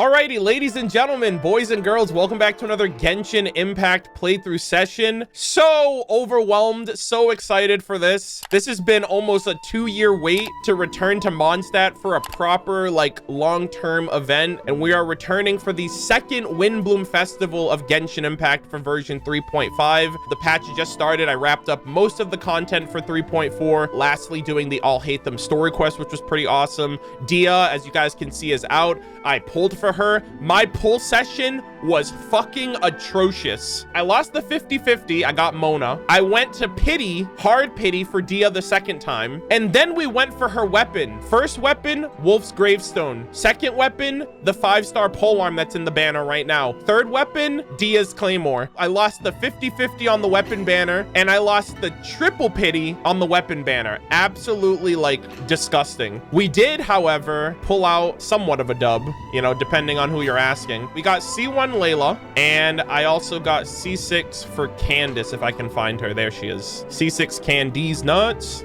Alrighty, ladies and gentlemen, boys and girls, welcome back to another Genshin Impact playthrough session. So overwhelmed, so excited for this. This has been almost a 2-year wait to return to Mondstadt for a proper, long-term event, and we are returning for the second Windblume Festival of Genshin Impact for version 3.5. The patch just started. I wrapped up most of the content for 3.4, lastly doing the All Hate Them story quest, which was pretty awesome. Dehya, as you guys can see, is out. I pulled for her. My pull session was fucking atrocious. I lost the 50-50. I got Mona. I went to pity, hard pity for Dehya the second time. And then we went for her weapon. First weapon, Wolf's Gravestone. Second weapon, the 5-star polearm that's in the banner right now. Third weapon, Dehya's Claymore. I lost the 50-50 on the weapon banner, and I lost the triple pity on the weapon banner. Absolutely, disgusting. We did, however, pull out somewhat of a dub, depending on who you're asking. We got C1 Layla, and I also got C6 for Candace, if I can find her. There she is. C6 Candice nuts.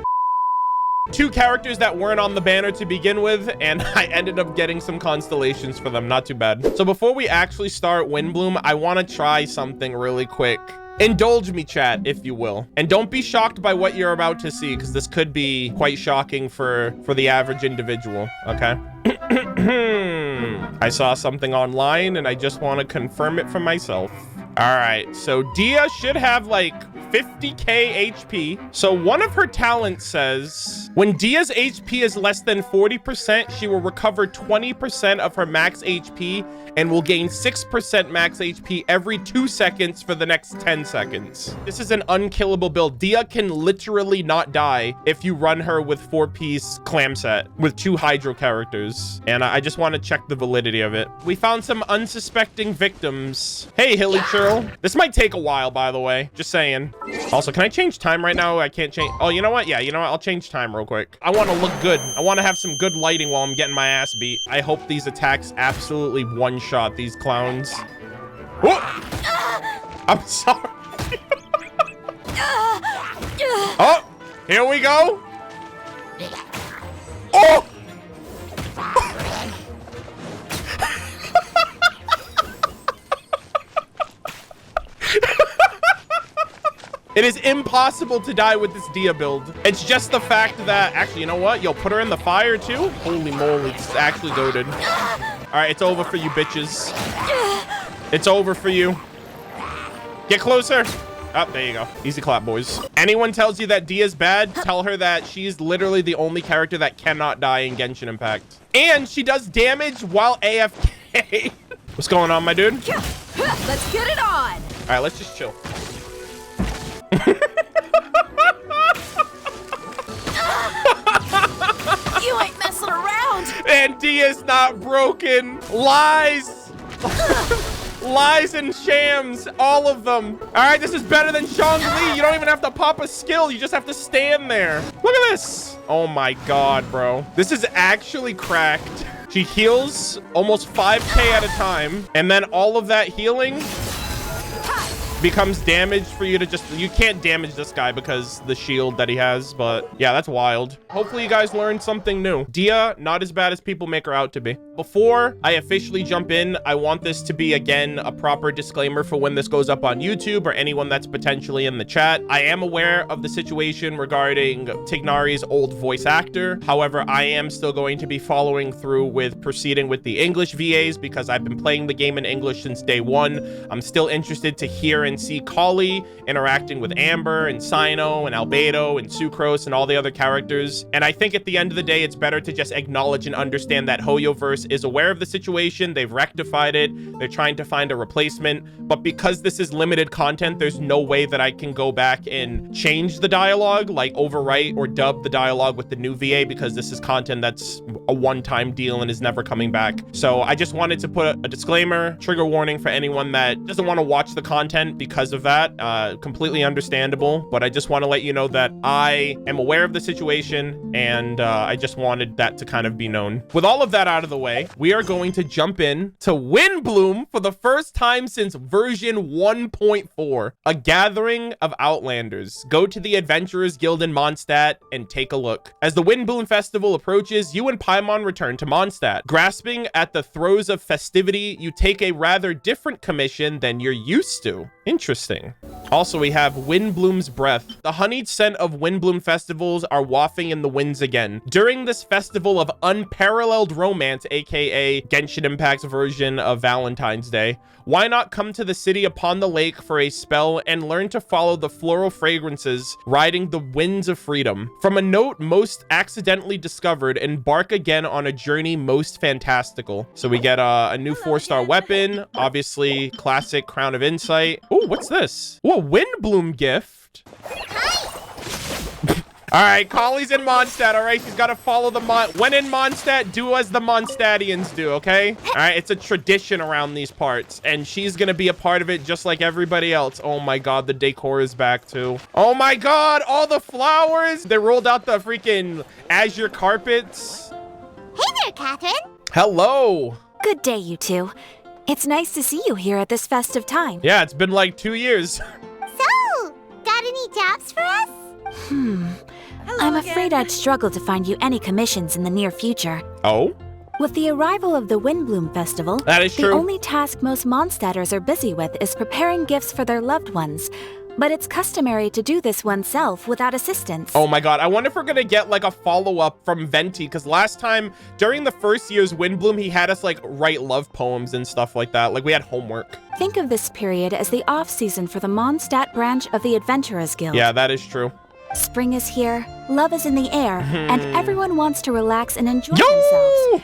2 characters that weren't on the banner to begin with, and I ended up getting some constellations for them. Not too bad. So before we actually start Windblume, I want to try something really quick. Indulge me, chat, if you will. And don't be shocked by what you're about to see, because this could be quite shocking for the average individual, okay? I saw something online, and I just want to confirm it for myself. All right, so Dehya should have 50k HP. So one of her talents says, when Dehya's HP is less than 40%, she will recover 20% of her max HP and will gain 6% max HP every 2 seconds for the next 10 seconds. This is an unkillable build. Dehya can literally not die if you run her with 4-piece clam set with 2 hydro characters. And I just want to check the validity of it. We found some unsuspecting victims. Hey, Hilly Churl. This might take a while, by the way. Just saying. Also, can I change time right now? I can't change. Oh, you know what? Yeah, you know what? I'll change time real quick. I want to look good. I want to have some good lighting while I'm getting my ass beat. I hope these attacks absolutely one-shot these clowns. Oh! I'm sorry. Oh, here we go. Oh! It is impossible to die with this Dehya build. It's just the fact that, actually, you know what? Yo, put her in the fire too? Holy moly, it's actually goated. All right, it's over for you, bitches. It's over for you. Get closer. Oh, there you go. Easy clap, boys. Anyone tells you that Dehya's bad, tell her that she's literally the only character that cannot die in Genshin Impact. And she does damage while AFK. What's going on, my dude? Let's get it on. All right, let's just chill. You ain't messing around. And Dehya's not broken. Lies. Lies and shams, all of them. All right, this is better than Zhongli. You don't even have to pop a skill. You just have to stand there. Look at this. Oh my God, bro. This is actually cracked. She heals almost 5k at a time. And then all of that healing becomes damage for you to you can't damage this guy because the shield that he has, but yeah, that's wild. Hopefully you guys learned something new. Dehya, not as bad as people make her out to be. Before I officially jump in, I want this to be, again, a proper disclaimer for when this goes up on YouTube or anyone that's potentially in the chat. I am aware of the situation regarding Tighnari's old voice actor. However, I am still going to be following through with proceeding with the English VAs because I've been playing the game in English since day one. I'm still interested to hear and see Collei interacting with Amber and Cyno and Albedo and Sucrose and all the other characters. And I think at the end of the day, it's better to just acknowledge and understand that Hoyoverse is aware of the situation. They've rectified it. They're trying to find a replacement. But because this is limited content, there's no way that I can go back and change the dialogue, overwrite or dub the dialogue with the new VA, because this is content that's a one-time deal and is never coming back. So I just wanted to put a disclaimer, trigger warning for anyone that doesn't want to watch the content because of that. Completely understandable, but I just want to let you know that I am aware of the situation, and I just wanted that to kind of be known. With all of that out of the way, we are going to jump in to Windblume for the first time since version 1.4, a gathering of Outlanders. Go to the Adventurers Guild in Mondstadt and take a look. As the Windblume Festival approaches, you and Paimon return to Mondstadt. Grasping at the throes of festivity, you take a rather different commission than you're used to. Interesting. Also, we have Windblume's Breath. The honeyed scent of Windblume festivals are wafting in the winds again. During this festival of unparalleled romance, aka Genshin Impact's version of Valentine's Day, why not come to the city upon the lake for a spell and learn to follow the floral fragrances riding the winds of freedom? From a note most accidentally discovered, embark again on a journey most fantastical. So we get a new 4-star weapon, obviously classic Crown of Insight. Oh, what's this? Oh, a Windblume gift. All right, Collei's in Mondstadt, all right? She's got to follow the when in Mondstadt, do as the Mondstadtians do, okay? All right, it's a tradition around these parts, and she's going to be a part of it just like everybody else. Oh my God, the decor is back too. Oh my God, all the flowers. They rolled out the freaking azure carpets. Hey there, Catherine. Hello. Good day, you two. It's nice to see you here at this festive time. Yeah, it's been like 2 years. So, got any jobs for us? I'm afraid I'd struggle to find you any commissions in the near future. Oh? With the arrival of the Windblume Festival, That is true. the only task most Mondstadters are busy with is preparing gifts for their loved ones. But it's customary to do this oneself without assistance. Oh my God, I wonder if we're gonna get like a follow-up from Venti, because last time, during the first year's Windblume, he had us like write love poems and stuff like that. Like we had homework. Think of this period as the off-season for the Mondstadt branch of the Adventurers Guild. Yeah, that is true. Spring is here, love is in the air, and everyone wants to relax and enjoy Yo! themselves.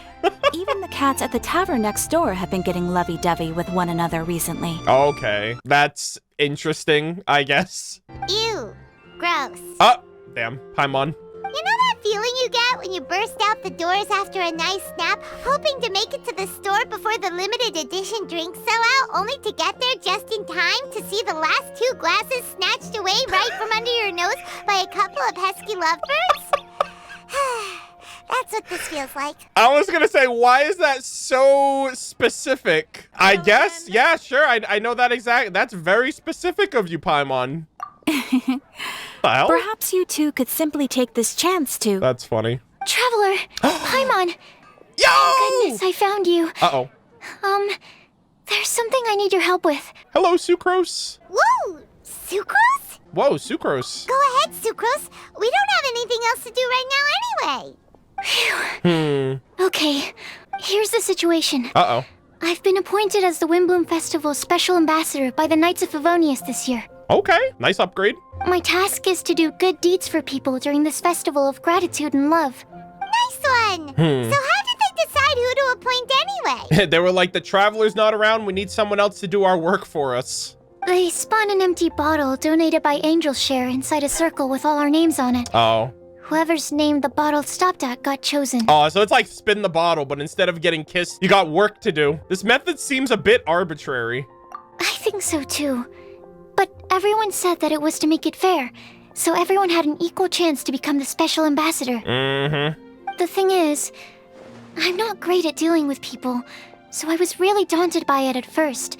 Even the cats at the tavern next door have been getting lovey-dovey with one another recently. Okay, that's interesting, I guess. Ew. Gross. Oh, damn, Paimon. You know that feeling you get when you burst out the doors after a nice nap, hoping to make it to the store before the limited edition drinks sell out, only to get there just in time to see the last 2 glasses snatched away right from under your nose by a couple of pesky lovebirds? That's what this feels like. I was gonna say, why is that so specific? I guess, yeah, sure, I know that exact. That's very specific of you, Paimon. Well, Perhaps you two could simply take this chance to... that's funny. Traveler! Paimon! Yo! Goodness, I found you. Uh-oh. There's something I need your help with. Hello, Sucrose. Whoa! Sucrose? Whoa, Sucrose. Go ahead, Sucrose. We don't have anything else to do right now anyway. Okay, here's the situation. Uh-oh. I've been appointed as the Windblume Festival's special ambassador by the Knights of Favonius this year. Okay, nice upgrade. My task is to do good deeds for people during this festival of gratitude and love. Nice one. So how did they decide who to appoint anyway? They were like, the traveler's not around, we need someone else to do our work for us. They spun an empty bottle donated by Angel's Share inside a circle with all our names on it. Oh. Whoever's name the bottle stopped at got chosen. Oh, so it's like spin the bottle, but instead of getting kissed, you got work to do. This method seems a bit arbitrary. I think so too. But everyone said that it was to make it fair, so everyone had an equal chance to become the special ambassador. The thing is, I'm not great at dealing with people, so I was really daunted by it at first.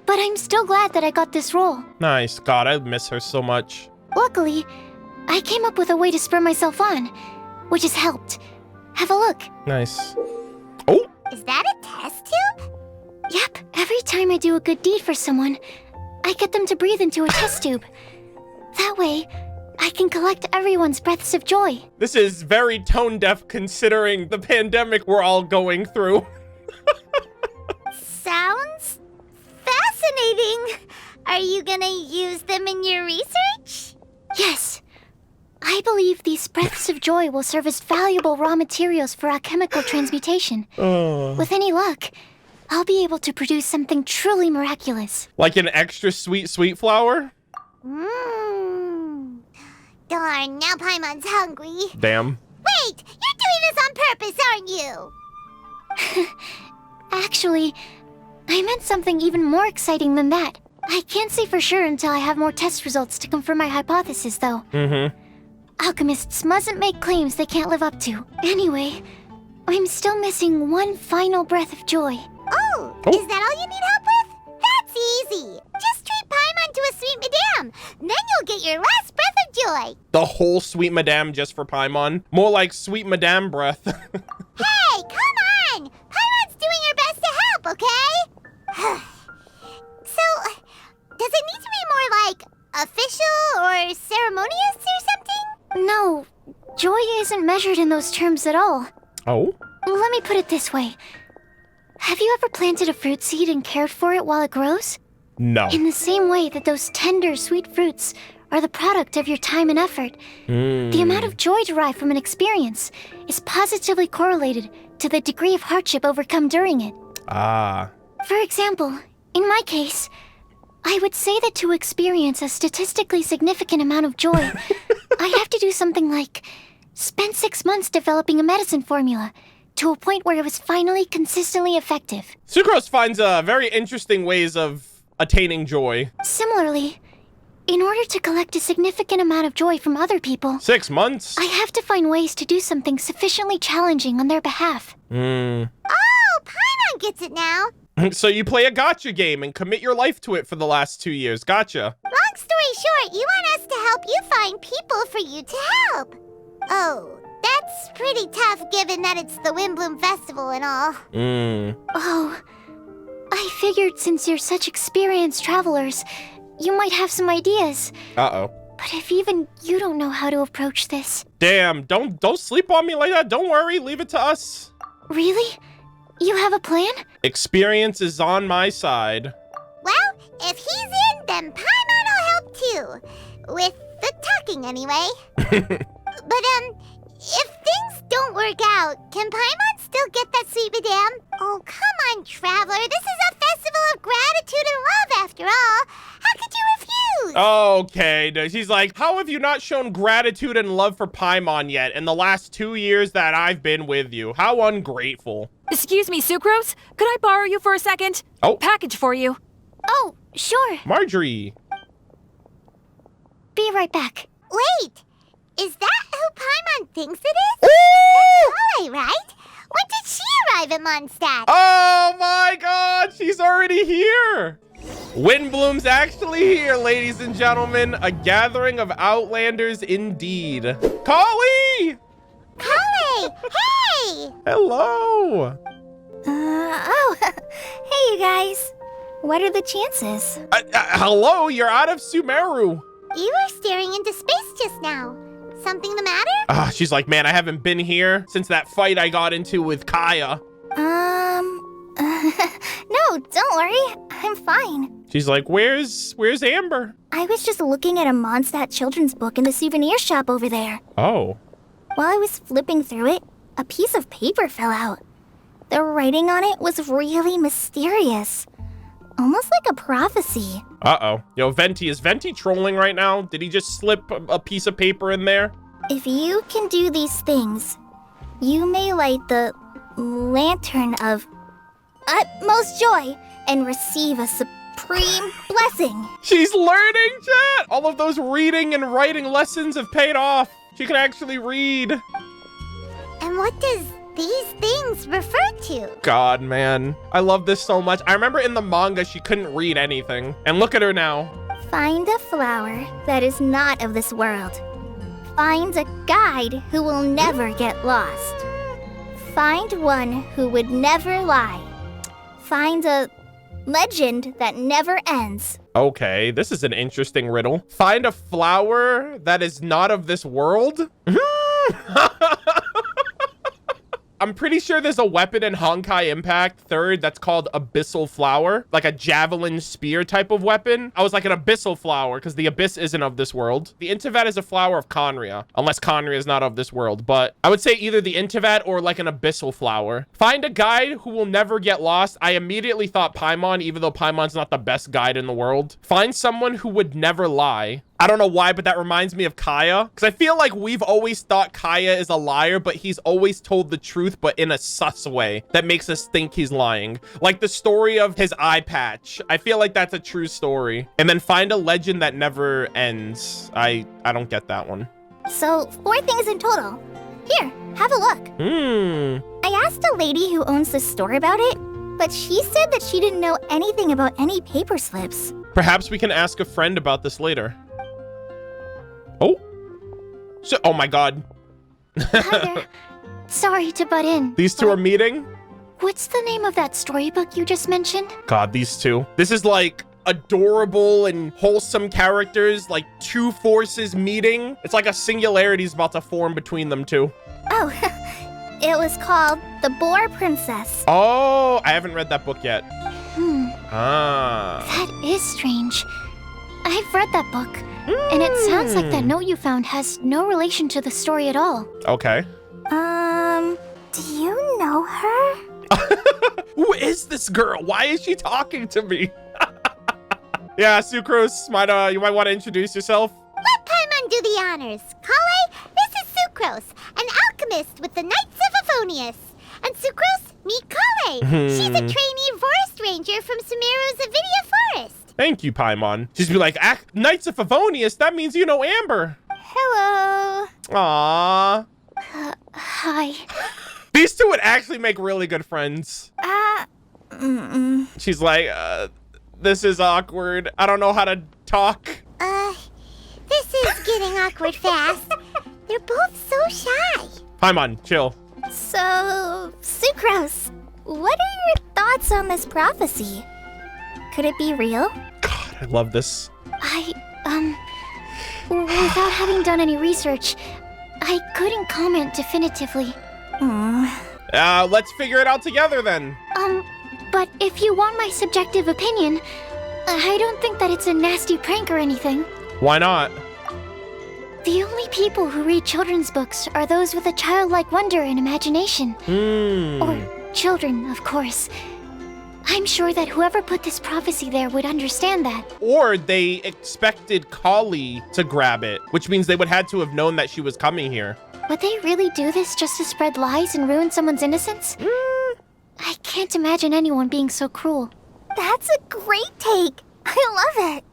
But I'm still glad that I got this role. Nice. God, I miss her so much. Luckily, I came up with a way to spur myself on, which has helped. Have a look. Nice. Oh, Is that a test tube? Yep, every time I do a good deed for someone, I get them to breathe into a test tube. That way, I can collect everyone's breaths of joy. this is very tone deaf considering the pandemic we're all going through. Sounds fascinating. Are you gonna use them in your research? Yes. I believe these breaths of joy will serve as valuable raw materials for alchemical transmutation. With any luck, I'll be able to produce something truly miraculous. Like an extra sweet flower? Mmm. Darn, now Paimon's hungry. Damn. Wait, you're doing this on purpose, aren't you? Actually, I meant something even more exciting than that. I can't say for sure until I have more test results to confirm my hypothesis, though. Alchemists mustn't make claims they can't live up to. Anyway, I'm still missing one final breath of joy. Oh, is that all you need help with? That's easy. Just treat Paimon to a sweet madame. Then you'll get your last breath of joy. The whole sweet madame just for Paimon. More like sweet madame breath. Hey, come official or ceremonious or something? No, joy isn't measured in those terms at all. Oh? Let me put it this way. Have you ever planted a fruit seed and cared for it while it grows? No. In the same way that those tender, sweet fruits are the product of your time and effort, the amount of joy derived from an experience is positively correlated to the degree of hardship overcome during it. Ah. For example, in my case, I would say that to experience a statistically significant amount of joy, I'd have to do something like spend 6 months developing a medicine formula to a point where it was finally consistently effective. Sucrose finds very interesting ways of attaining joy. Similarly, in order to collect a significant amount of joy from other people, 6 months? I have to find ways to do something sufficiently challenging on their behalf. Oh, Paimon gets it now. So you play a gacha game and commit your life to it for the last 2 years. Gotcha. Long story short, you want us to help you find people for you to help. Oh, that's pretty tough given that it's the Windblume Festival and all. Oh, I figured since you're such experienced travelers, you might have some ideas. Uh-oh. But if even you don't know how to approach this... Damn, don't sleep on me like that. Don't worry, leave it to us. Really? You have a plan? Experience is on my side. Well, if he's in, then Paimon will help too. With the talking, anyway. But, if things don't work out, can Paimon still get that sweet madame? Oh, come on, Traveler. This is a festival of gratitude and love, after all. How could you refuse? Okay, she's like, how have you not shown gratitude and love for Paimon yet in the last 2 years that I've been with you? How ungrateful. Excuse me, Sucrose? Could I borrow you for a second? Oh. Package for you. Oh, sure. Marjorie. Be right back. Wait, is that who Paimon thinks it is? Ooh! Collei, right? When did she arrive at Mondstadt? Oh my god, she's already here. Windblume's actually here, ladies and gentlemen. A gathering of Outlanders indeed. Collei! Collei! Hey! Hello. Hey, you guys. What are the chances? Hello, you're out of Sumeru. You were staring into space just now. Something the matter? She's like, man, I haven't been here since that fight I got into with Kaya. No, don't worry. I'm fine. She's like, where's Amber? I was just looking at a Mondstadt children's book in the souvenir shop over there. Oh. While I was flipping through it, a piece of paper fell out. The writing on it was really mysterious. Almost like a prophecy. Uh-oh. Yo, Venti, is Venti trolling right now? Did he just slip a piece of paper in there? If you can do these things, you may light the lantern of utmost joy and receive a supreme blessing. She's learning, chat! All of those reading and writing lessons have paid off. She can actually read. And what does these things refer to? God, man. I love this so much. I remember in the manga, she couldn't read anything. And look at her now. Find a flower that is not of this world. Find a guide who will never get lost. Find one who would never lie. Find a legend that never ends. Okay, this is an interesting riddle. Find a flower that is not of this world? I'm pretty sure there's a weapon in Honkai Impact 3rd that's called Abyssal Flower, like a javelin spear type of weapon. I was like an Abyssal Flower because the Abyss isn't of this world. The Intivat is a flower of Conria, unless Conria is not of this world. But I would say either the Intivat or like an Abyssal Flower. Find a guide who will never get lost. I immediately thought Paimon, even though Paimon's not the best guide in the world. Find someone who would never lie. I don't know why, but that reminds me of Kaya. Because I feel like we've always thought Kaya is a liar, but he's always told the truth, but in a sus way that makes us think he's lying. Like the story of his eye patch. I feel like that's a true story. And then find a legend that never ends. I don't get that one. So, 4 things in total. Here, have a look. I asked a lady who owns the store about it, but she said that she didn't know anything about any paper slips. Perhaps we can ask a friend about this later. Oh. So, oh my god. Hi there. Sorry to butt in. These two are meeting? What's the name of that storybook you just mentioned? God, these two. This is like adorable and wholesome characters, like two forces meeting. It's like a singularity is about to form between them two. Oh, it was called The Boar Princess. Oh, I haven't read that book yet. That is strange. I've read that book, and it sounds like that note you found has no relation to the story at all. Okay. Do you know her? Who is this girl? Why is she talking to me? Yeah, Sucrose, you might want to introduce yourself. Let Paimon do the honors. Collei, this is Sucrose, an alchemist with the Knights of Favonius. And Sucrose, meet Collei. She's a trainee forest ranger from Sumeru's Avidia Forest. Thank you, Paimon. She's be like, Knights of Favonius, that means you know Amber. Hello. Aww. Hi. These two would actually make really good friends. She's like, this is awkward. I don't know how to talk. This is getting awkward fast. They're both so shy. Paimon, chill. So, Sucrose, what are your thoughts on this prophecy? Could it be real? God, I love this. Without having done any research, I couldn't comment definitively. Let's figure it out together then. But if you want my subjective opinion, I don't think that it's a nasty prank or anything. Why not? The only people who read children's books are those with a childlike wonder and imagination. Or children, of course. I'm sure that whoever put this prophecy there would understand that. Or they expected Collei to grab it, which means they would had to have known that she was coming here. Would they really do this just to spread lies and ruin someone's innocence? I can't imagine anyone being so cruel. That's a great take. I love it.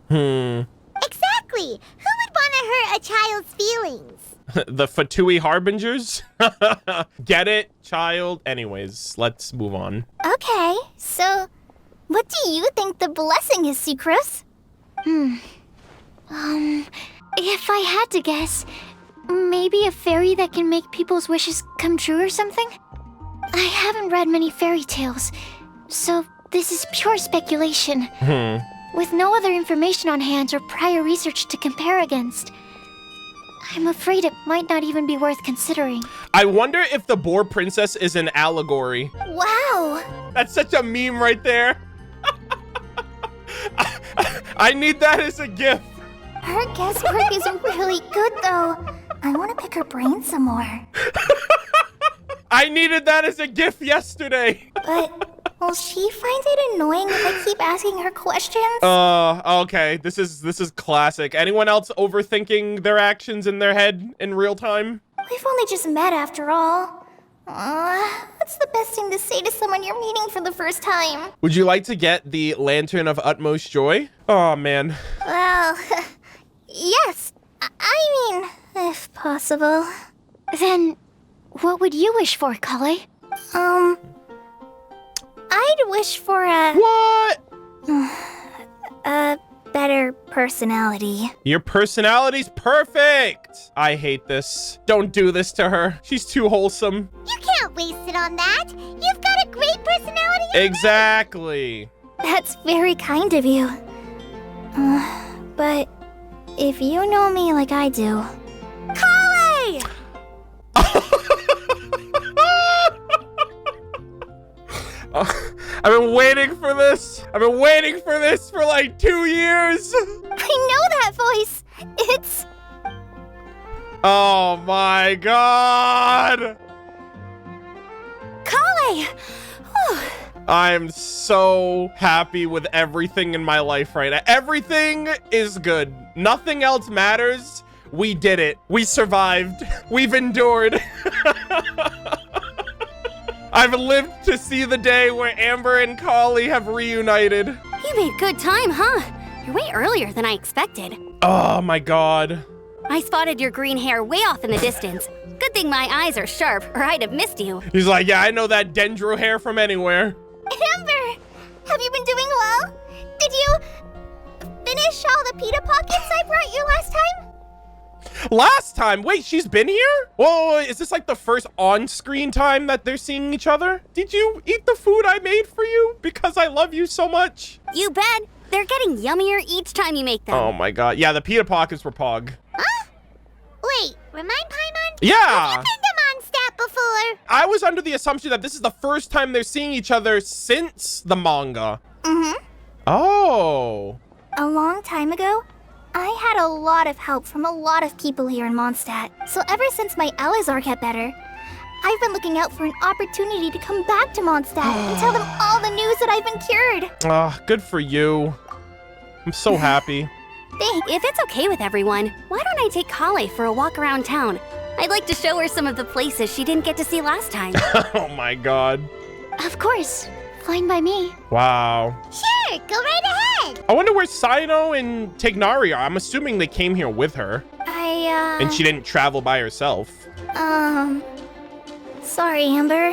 Exactly. Who would want to hurt a child's feelings? The Fatui Harbingers? Get it, child? Anyways, let's move on. Okay, so what do you think the blessing is, Sucrose? If I had to guess, maybe a fairy that can make people's wishes come true or something? I haven't read many fairy tales, so this is pure speculation. With no other information on hand or prior research to compare against, I'm afraid it might not even be worth considering. I wonder if the Boar Princess is an allegory. Wow. That's such a meme right there. I need that as a gift. Her guesswork is really good, though. I want to pick her brain some more. I needed that as a gift yesterday. But will she find it annoying if I keep asking her questions? Okay. This is classic. Anyone else overthinking their actions in their head in real time? We've only just met after all. What's the best thing to say to someone you're meeting for the first time? Would you like to get the Lantern of Utmost Joy? Oh, man. Well, yes. I mean, if possible. Then, what would you wish for, Collei? I'd wish for What? a better personality. Your personality's perfect. I hate this. Don't do this to her. She's too wholesome. You can't waste it on that. You've got a great personality. Exactly. That's very kind of you. But if you know me like I do... Collei! I've been waiting for this. I've been waiting for this for like 2 years. I know that voice. It's... Oh my god. Collei! I'm so happy with everything in my life right now. Everything is good. Nothing else matters. We did it. We survived. We've endured. I've lived to see the day where Amber and Collei have reunited. You made good time, huh? You're way earlier than I expected. Oh my god. I spotted your green hair way off in the distance. Good thing my eyes are sharp, or I'd have missed you. He's like, yeah, I know that dendro hair from anywhere. Amber! Have you been doing well? Did you finish all the pita pockets I brought you last time? Last time? Wait, she's been here? Whoa, is this like the first on-screen time that they're seeing each other? Did you eat the food I made for you? Because I love you so much. You bet. They're getting yummier each time you make them. Oh my god. Yeah, the pita pockets were pog. Huh? Wait, remind Paimon? Yeah. I've been to Mondstadt before. I was under the assumption that this is the first time they're seeing each other since the manga. Mm-hmm. Oh. A long time ago, I had a lot of help from a lot of people here in Mondstadt. So ever since my Elazar got better, I've been looking out for an opportunity to come back to Mondstadt and tell them all the news that I've been cured. Ah, good for you. I'm so happy. Thanks. If it's okay with everyone, why don't I take Collei for a walk around town? I'd like to show her some of the places she didn't get to see last time. Oh my god. Of course. Fine by me. Wow. Sure, go right ahead. I wonder where Cyno and Tighnari are. I'm assuming they came here with her. And she didn't travel by herself. Sorry, Amber.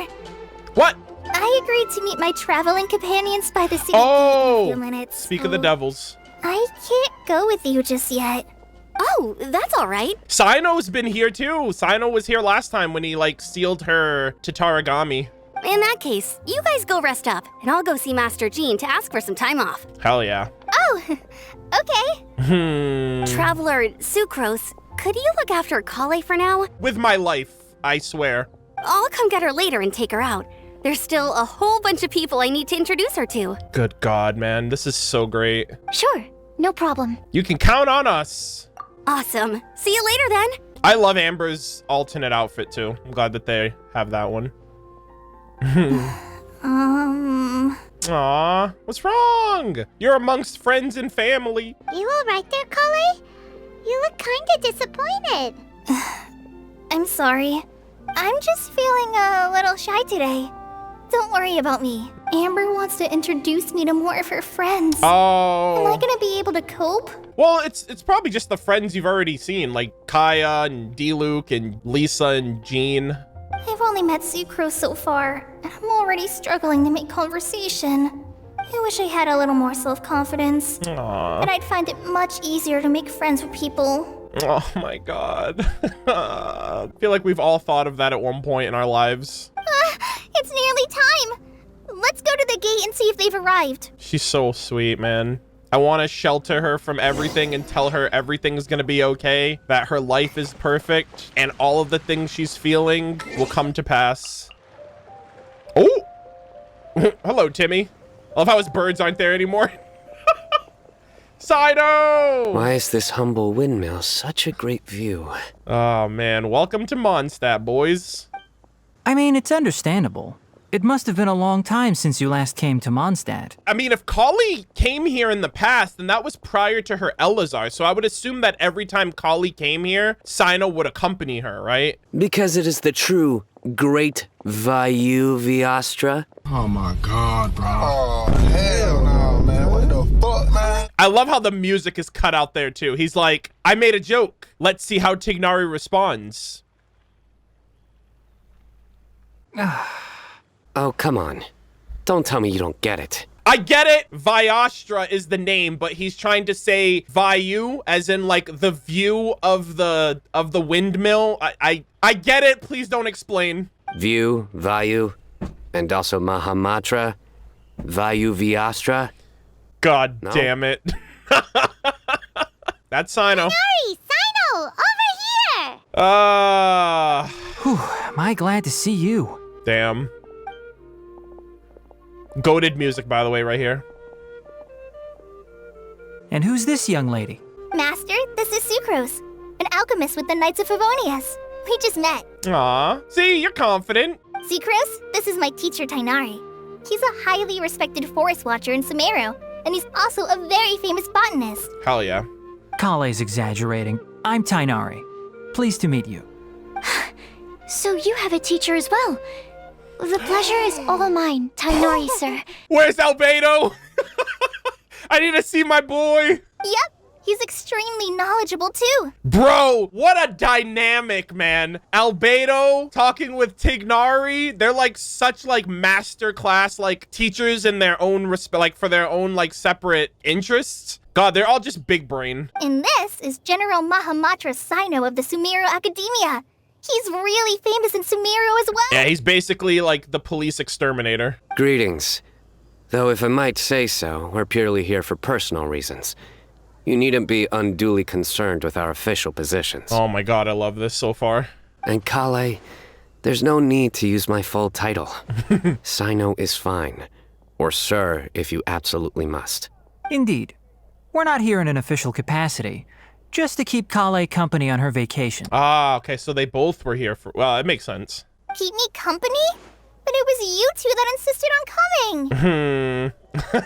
What? I agreed to meet my traveling companions by the city Oh! in a few minutes. Speak of the devils. I can't go with you just yet. Oh, that's all right. Cyno's been here too. Cyno was here last time when he like sealed her to Taragami. In that case, you guys go rest up, and I'll go see Master Jean to ask for some time off. Hell yeah. Oh, okay. Traveler Sucrose, could you look after Collei for now? With my life, I swear. I'll come get her later and take her out. There's still a whole bunch of people I need to introduce her to. Good God, man. This is so great. Sure, no problem. You can count on us. Awesome. See you later then. I love Amber's alternate outfit too. I'm glad that they have that one. Aw, what's wrong? You're amongst friends and family. You all right there, Collei? You look kinda disappointed. I'm sorry. I'm just feeling a little shy today. Don't worry about me. Amber wants to introduce me to more of her friends. Am I Oh. gonna be able to cope? Well, it's probably just the friends you've already seen, like Kaya and D-Luke and Lisa and Jean. I've only met Sucrose so far, and I'm already struggling to make conversation. I wish I had a little more self-confidence. Aw. But I'd find it much easier to make friends with people. Oh my god. I feel like we've all thought of that at one point in our lives. It's nearly time! Let's go to the gate and see if they've arrived. She's so sweet, man. I want to shelter her from everything and tell her everything's gonna be okay, that her life is perfect, and all of the things she's feeling will come to pass. Oh! Hello, Timmy. I love how his birds aren't there anymore. Cyno! Why is this humble windmill such a great view? Oh, man. Welcome to Mondstadt, boys. I mean, it's understandable. It must have been a long time since you last came to Mondstadt. I mean, if Collei came here in the past, then that was prior to her Elazar, so I would assume that every time Collei came here, Cyno would accompany her, right? Because it is the true Great Vayu Viastra. Oh my god, bro. Oh, hell no, man. What the fuck, man? I love how the music is cut out there, too. He's like, I made a joke. Let's see how Tighnari responds. Oh, come on. Don't tell me you don't get it. I get it. Viastra is the name, but he's trying to say Vayu, as in like the view of the windmill. I get it. Please don't explain. View, Vayu, and also Mahamatra, Vayu Viastra. God No. damn it. That's Cyno. Hey, Cyno, over here! Whew, am I glad to see you? Damn. Goated music, by the way, right here. And who's this young lady? Master, this is Sucrose, an alchemist with the Knights of Favonius. We just met. Aw. See, you're confident. Sucrose, this is my teacher Tighnari. He's a highly respected forest watcher in Sumeru, and he's also a very famous botanist. Hell yeah. Collei's exaggerating. I'm Tighnari. Pleased to meet you. So you have a teacher as well. The pleasure is all mine, Tighnari, sir. Where's Albedo? I need to see my boy. Yep, he's extremely knowledgeable too. Bro, what a dynamic, man. Albedo talking with Tighnari. They're like such like masterclass like teachers in their own respect, like for their own like separate interests. God, they're all just big brain. And this is General Mahamatra Cyno of the Sumeru Academia. He's really famous in Sumeru as well. Yeah, he's basically like the police exterminator. Greetings. Though if I might say so, we're purely here for personal reasons. You needn't be unduly concerned with our official positions. Oh my god, I love this so far. And Collei, there's no need to use my full title. Cyno is fine. Or sir, if you absolutely must. Indeed. We're not here in an official capacity, just to keep Collei company on her vacation. Ah, okay, so they both were here for... Well, it makes sense. Keep me company? But it was you two that insisted on coming.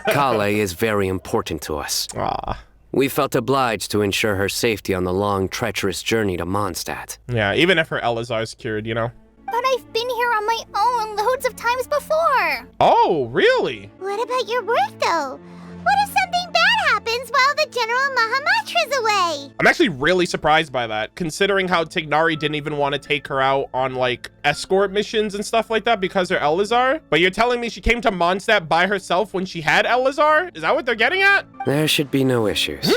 Collei is very important to us. Ah. We felt obliged to ensure her safety on the long, treacherous journey to Mondstadt. Yeah, even if her Elazar's cured, you know? But I've been here on my own loads of times before. Oh, really? What about your work, though? What if something bad happens while the General Mahamatra's away? I'm actually really surprised by that, considering how Tighnari didn't even want to take her out on, like, escort missions and stuff like that because her Elazar. But you're telling me she came to Mondstadt by herself when she had Elazar? Is that what they're getting at? There should be no issues.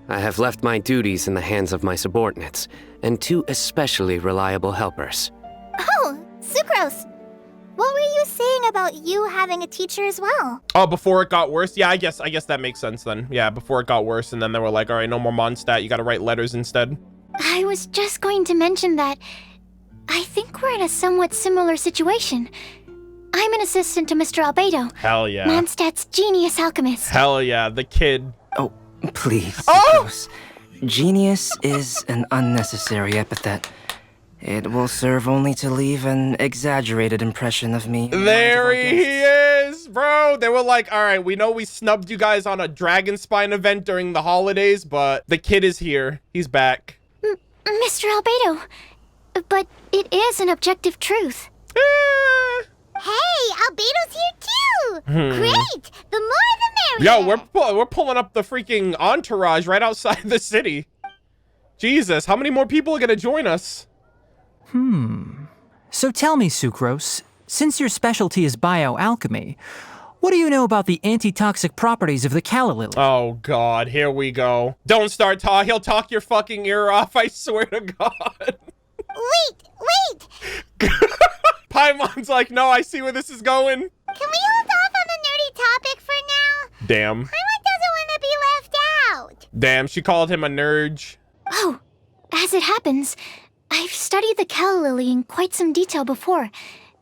I have left my duties in the hands of my subordinates, and 2 especially reliable helpers. Oh, Sucrose. What were you saying about you having a teacher as well? Oh, before it got worse? Yeah, I guess that makes sense then. Yeah, before it got worse, and then they were like, all right, no more Mondstadt, you gotta write letters instead. I was just going to mention that I think we're in a somewhat similar situation. I'm an assistant to Mr. Albedo, Hell yeah. Mondstadt's genius alchemist. Hell yeah, the kid. Oh, please. Oh! Sucrose. Genius is an unnecessary epithet. It will serve only to leave an exaggerated impression of me. There he is, bro. They were like, all right, we know we snubbed you guys on a Dragon Spine event during the holidays, but the kid is here. He's back. Mr. Albedo, but it is an objective truth. Hey, Albedo's here too! Great! The more the merrier! Yo, we're pulling up the freaking entourage right outside the city. Jesus, how many more people are gonna join us? So tell me, Sucrose, since your specialty is bioalchemy, what do you know about the antitoxic properties of the calla lily? Oh god, here we go. Don't start talk. He'll talk your fucking ear off, I swear to god. Wait! Paimon's like, no, I see where this is going. Can we hold off on the nerdy topic for now? Damn. Paimon doesn't want to be left out. Damn, she called him a nerd. Oh, as it happens, I've studied the calla lily in quite some detail before,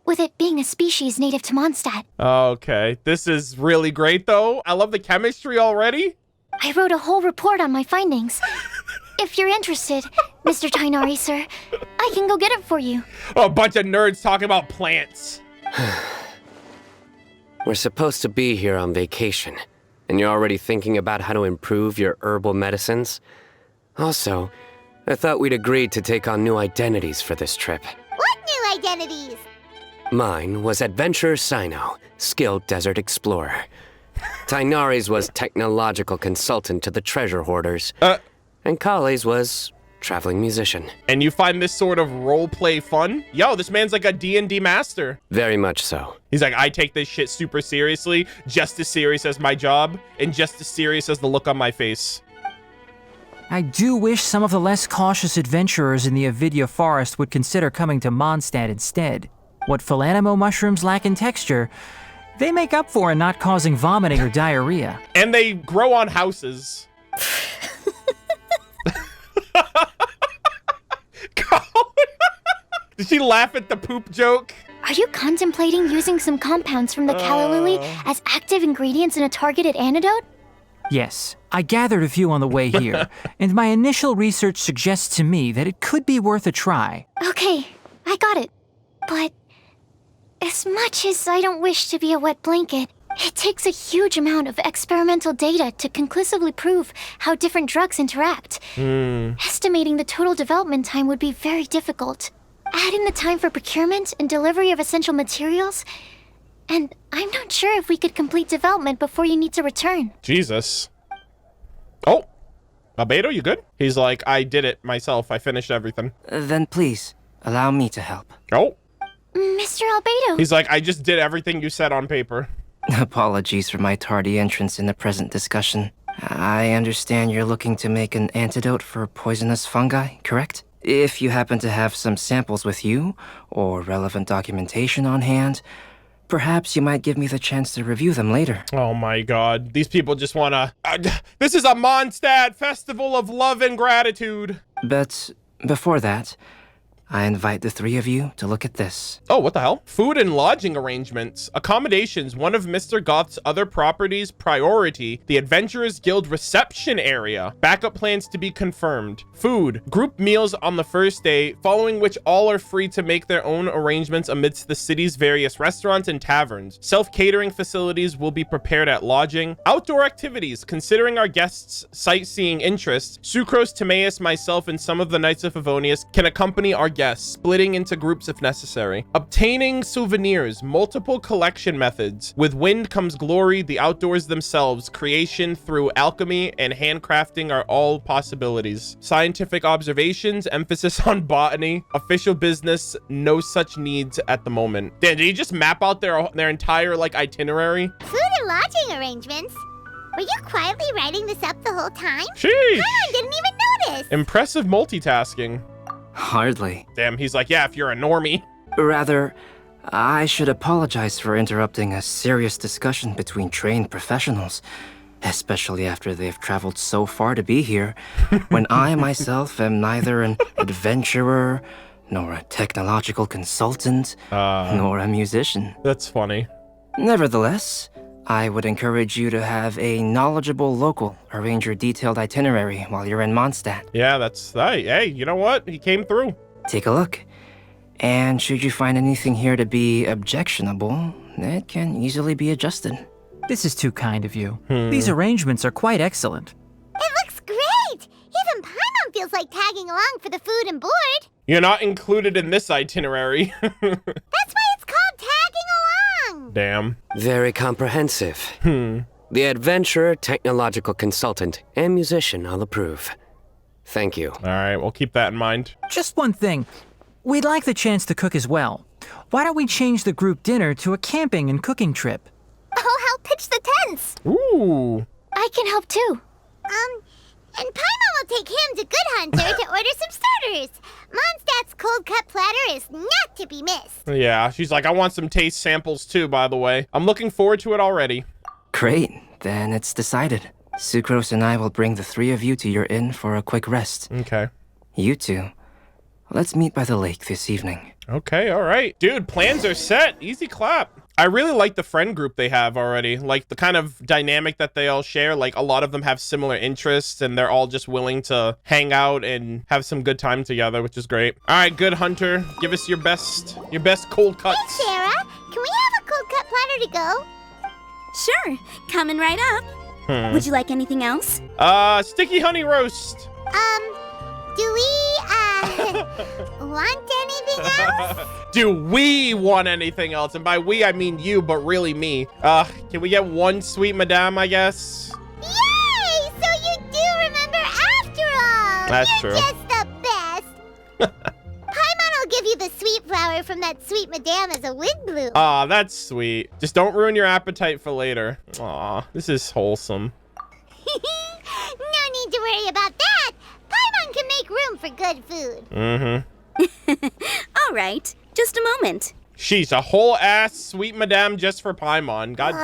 with it being a species native to Mondstadt. Okay, this is really great though. I love the chemistry already. I wrote a whole report on my findings. If you're interested, Mr. Tighnari, sir, I can go get it for you. Oh, a bunch of nerds talking about plants. We're supposed to be here on vacation, and you're already thinking about how to improve your herbal medicines? Also, I thought we'd agreed to take on new identities for this trip. What new identities? Mine was Adventurer Cyno, skilled desert explorer. Tighnari's was technological consultant to the treasure hoarders. And Collei's was traveling musician. And you find this sort of roleplay fun? Yo, this man's like a D&D master. Very much so. He's like, I take this shit super seriously, just as serious as my job, and just as serious as the look on my face. I do wish some of the less cautious adventurers in the Avidya forest would consider coming to Mondstadt instead. What Philanimo mushrooms lack in texture, they make up for in not causing vomiting or diarrhea. And they grow on houses. Did she laugh at the poop joke? Are you contemplating using some compounds from the calla lily as active ingredients in a targeted antidote? Yes, I gathered a few on the way here, and my initial research suggests to me that it could be worth a try. Okay, I got it. But as much as I don't wish to be a wet blanket, it takes a huge amount of experimental data to conclusively prove how different drugs interact. Estimating the total development time would be very difficult. Add in the time for procurement and delivery of essential materials, and I'm not sure if we could complete development before you need to return. Jesus. Oh, Albedo, you good? He's like, I did it myself. I finished everything. Then please, allow me to help. Oh. Mr. Albedo. He's like, I just did everything you said on paper. Apologies for my tardy entrance in the present discussion. I understand you're looking to make an antidote for poisonous fungi, correct? If you happen to have some samples with you, or relevant documentation on hand, Perhaps you might give me the chance to review them later. Oh my god. These people just wanna... this is a Mondstadt festival of love and gratitude. But before that, I invite the three of you to look at this. Oh, what the hell? Food and lodging arrangements. Accommodations, one of Mr. Goth's other properties. Priority, the Adventurers Guild reception area. Backup plans to be confirmed. Food, group meals on the first day, following which all are free to make their own arrangements amidst the city's various restaurants and taverns. Self-catering facilities will be prepared at lodging. Outdoor activities, considering our guests' sightseeing interests, Sucrose, Timaeus, myself, and some of the Knights of Favonius can accompany our guests, splitting into groups if necessary. Obtaining souvenirs, multiple collection methods. With wind comes glory, the outdoors themselves, creation through alchemy and handcrafting are all possibilities. Scientific observations, emphasis on botany. Official business, no such needs at the moment. Damn, did he just map out their entire like itinerary? Food and lodging arrangements? Were you quietly writing this up the whole time? Sheesh! I didn't even notice! Impressive multitasking. Hardly. Damn, he's like, yeah, if you're a normie. Rather, I should apologize for interrupting a serious discussion between trained professionals, especially after they've traveled so far to be here, when I myself am neither an adventurer, nor a technological consultant, nor a musician. That's funny. Nevertheless, I would encourage you to have a knowledgeable local arrange your detailed itinerary while you're in Mondstadt. Yeah, that's... Hey, you know what? He came through. Take a look. And should you find anything here to be objectionable, it can easily be adjusted. This is too kind of you. These arrangements are quite excellent. It looks great! Even Paimon feels like tagging along for the food and board. You're not included in this itinerary. That's why it's called tagging along! Damn. Very comprehensive. The adventurer, technological consultant, and musician all approve. Thank you. All right, we'll keep that in mind. Just one thing. We'd like the chance to cook as well. Why don't we change the group dinner to a camping and cooking trip? I'll help pitch the tents! Ooh. I can help too. And Paimon will take him to Good Hunter to order some starters. Mondstadt's cold cut platter is not to be missed. Yeah, she's like, I want some taste samples too, by the way. I'm looking forward to it already. Great, then it's decided. Sucrose and I will bring the three of you to your inn for a quick rest. Okay. You two, let's meet by the lake this evening. Okay, all right. Dude, plans are set. Easy clap. I really like the friend group they have already. Like the kind of dynamic that they all share. Like a lot of them have similar interests and they're all just willing to hang out and have some good time together, which is great. All right, Good Hunter, give us your best cold cuts. Hey, Sarah, can we have a cold cut platter to go? Sure, coming right up. Would you like anything else? Sticky honey roast. Do we, want anything else? Do we want anything else? And by we, I mean you, but really me. Can we get one sweet madame, I guess? Yay! So you do remember after all! That's You're true. just the best! Paimon will give you the sweet flower from that sweet madame as a Windblume. Aw, that's sweet. Just don't ruin your appetite for later. Aw, this is wholesome. No need to worry about that! Paimon can make room for good food. All right, just a moment. She's a whole ass sweet madame just for Paimon. God.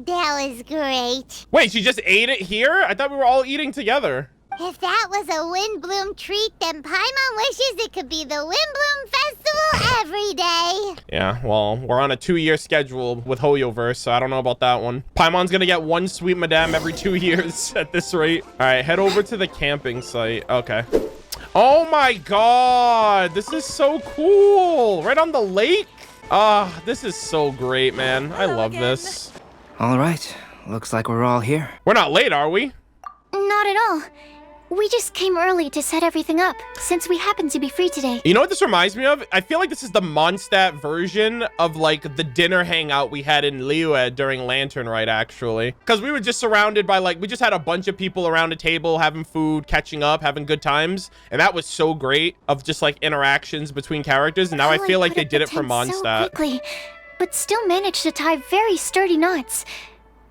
That was great. Wait, she just ate it here? I thought we were all eating together. If that was a Windblume treat, then Paimon wishes it could be the Windblume Festival every day. Yeah, well, we're on a 2-year schedule with Hoyoverse, so I don't know about that one. Paimon's gonna get one sweet madame every 2 years at this rate. All right, head over to the camping site. Okay. Oh my god, this is so cool. Right on the lake. This is so great, man. I love this. All right, looks like we're all here. We're not late, are we? Not at all. We just came early to set everything up, since we happen to be free today. You know what this reminds me of? I feel like this is the Mondstadt version of like the dinner hangout we had in Liyue during Lantern Rite, actually. Because we were just surrounded by like, we just had a bunch of people around a table having food, catching up, having good times. And that was so great of just like interactions between characters. And now I feel like they did it for Mondstadt. So quickly, but still managed to tie very sturdy knots.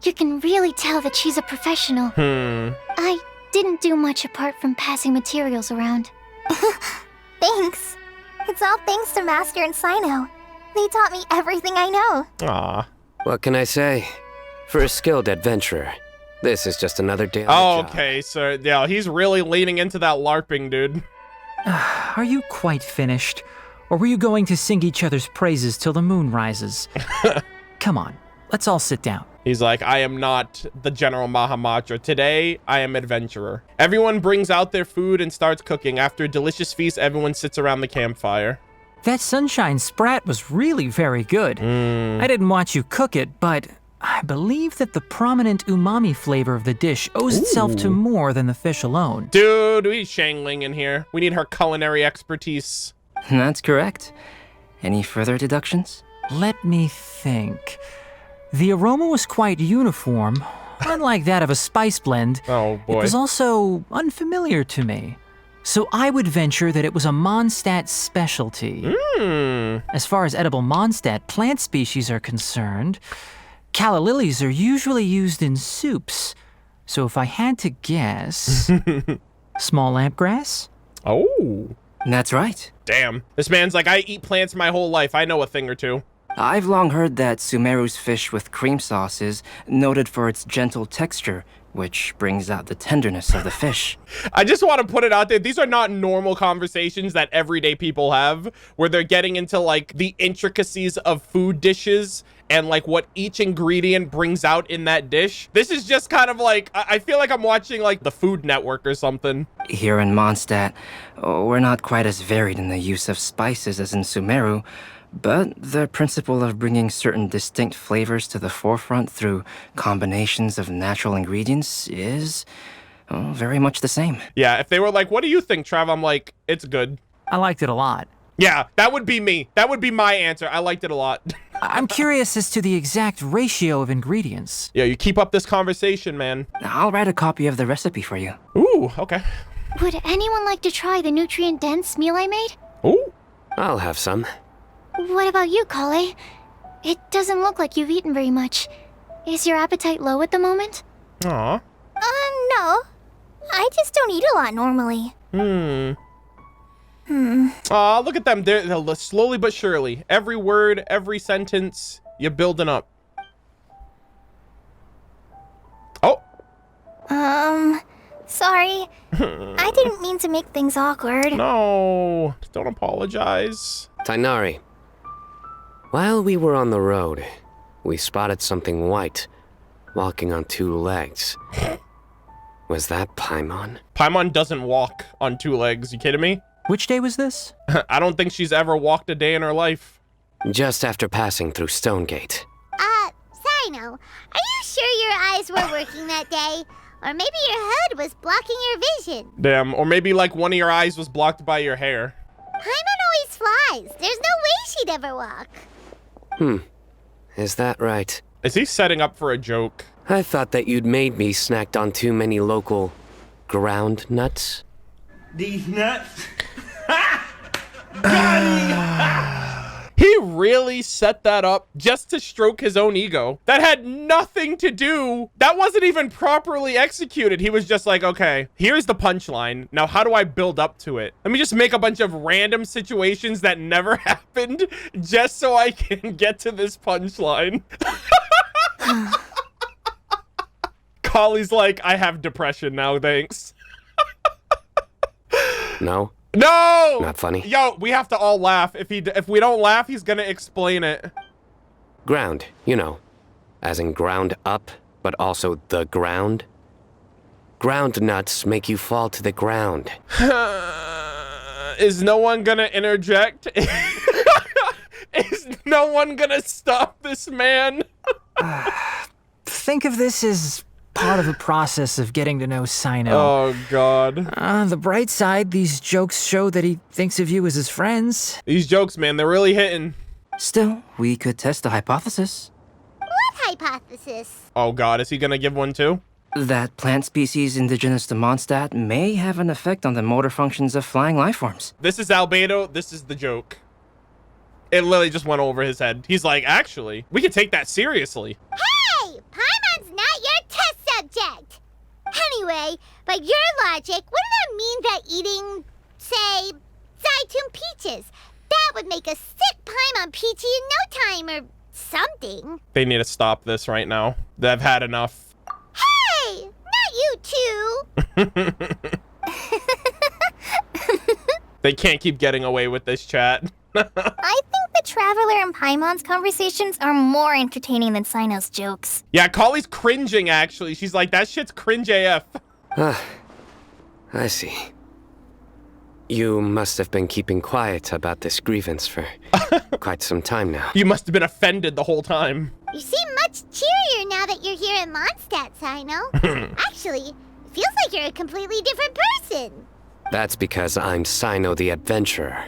You can really tell that she's a professional. I didn't do much apart from passing materials around. Thanks. It's all thanks to Master and Cyno. They taught me everything I know. Aw. What can I say? For a skilled adventurer, this is just another daily Oh, job. okay. So, yeah, he's really leaning into that LARPing, dude. Are you quite finished? Or were you going to sing each other's praises till the moon rises? Come on, let's all sit down. He's like, I am not the General Mahamatra. Today, I am adventurer. Everyone brings out their food and starts cooking. After a delicious feast, everyone sits around the campfire. That sunshine sprat was really very good. I didn't watch you cook it, but I believe that the prominent umami flavor of the dish owes itself to more than the fish alone. Dude, we need Shangling in here. We need her culinary expertise. That's correct. Any further deductions? Let me think. The aroma was quite uniform, unlike that of a spice blend. Oh, boy. It was also unfamiliar to me. So I would venture that it was a Mondstadt specialty. As far as edible Mondstadt plant species are concerned, calla lilies are usually used in soups. So if I had to guess, small lampgrass? Oh. That's right. Damn. This man's like, I eat plants my whole life. I know a thing or two. I've long heard that Sumeru's fish with cream sauce is noted for its gentle texture, which brings out the tenderness of the fish. I just want to put it out there. These are not normal conversations that everyday people have, where they're getting into like the intricacies of food dishes and like what each ingredient brings out in that dish. This is just kind of like, I feel like I'm watching like the Food Network or something. Here in Mondstadt, we're not quite as varied in the use of spices as in Sumeru, but the principle of bringing certain distinct flavors to the forefront through combinations of natural ingredients is very much the same. Yeah, if they were like, what do you think, Trav? I'm like, it's good. I liked it a lot. Yeah, that would be me. That would be my answer. I liked it a lot. I'm curious as to the exact ratio of ingredients. Yeah, you keep up this conversation, man. I'll write a copy of the recipe for you. Ooh, okay. Would anyone like to try the nutrient-dense meal I made? Ooh. I'll have some. What about you, Collei? It doesn't look like you've eaten very much. Is your appetite low at the moment? Aw. No. I just don't eat a lot normally. Aw, look at them. They're slowly but surely. Every word, every sentence, you're building up. Oh. Sorry. I didn't mean to make things awkward. No. Don't apologize. Tighnari. While we were on the road, we spotted something white, walking on two legs. Was that Paimon? Paimon doesn't walk on two legs. You kidding me? Which day was this? I don't think she's ever walked a day in her life. Just after passing through Stonegate. Cyno, are you sure your eyes were working that day? Or maybe your hood was blocking your vision? Damn, or maybe like one of your eyes was blocked by your hair. Paimon always flies. There's no way she'd ever walk. Is that right? Is he setting up for a joke? I thought that you'd made me snacked on too many local ground nuts. These nuts? He really set that up just to stroke his own ego. That had nothing to do. That wasn't even properly executed. He was just like, okay, here's the punchline. Now, how do I build up to it? Let me just make a bunch of random situations that never happened just so I can get to this punchline. Collie's like, I have depression now, thanks. No? No! Not funny? Yo, we have to all laugh. If we don't laugh, he's gonna explain it. Ground, you know. As in ground up, but also the ground. Ground nuts make you fall to the ground. Is no one gonna interject? Is no one gonna stop this man? Think of this as part of the process of getting to know Cyno. Oh, God. On the bright side, these jokes show that he thinks of you as his friends. These jokes, man, they're really hitting. Still, we could test the hypothesis. What hypothesis? Oh, God, is he gonna give one too? That plant species indigenous to Mondstadt may have an effect on the motor functions of flying lifeforms. This is Albedo. This is the joke. It literally just went over his head. He's like, actually, we can take that seriously. Hey! Paimon's not your test subject! Anyway, by your logic, wouldn't that mean that eating, say, Zaitun peaches, that would make a sick Paimon Paimon PT in no time or something. They need to stop this right now. They've had enough. Hey! Not you two! They can't keep getting away with this chat. I think the Traveler and Paimon's conversations are more entertaining than Cyno's jokes. Yeah, Collei's cringing, actually. She's like, that shit's cringe AF. I see. You must have been keeping quiet about this grievance for quite some time now. You must have been offended the whole time. You seem much cheerier now that you're here in Mondstadt, Cyno. Actually, it feels like you're a completely different person. That's because I'm Cyno the Adventurer.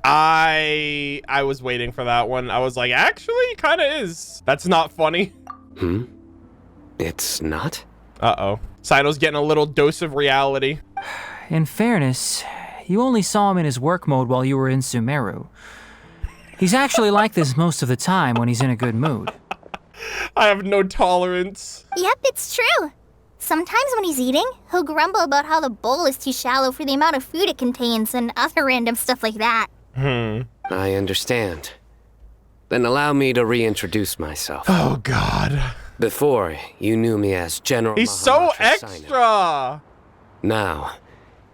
I was waiting for that one. I was like, actually, kind of is. That's not funny. It's not? Uh-oh. Cyno's getting a little dose of reality. In fairness, you only saw him in his work mode while you were in Sumeru. He's actually like this most of the time when he's in a good mood. I have no tolerance. Yep, it's true. Sometimes when he's eating, he'll grumble about how the bowl is too shallow for the amount of food it contains and other random stuff like that. I understand. Then allow me to reintroduce myself. Oh, God. Before, you knew me as General He's so Maharaja extra. Cyno. Now,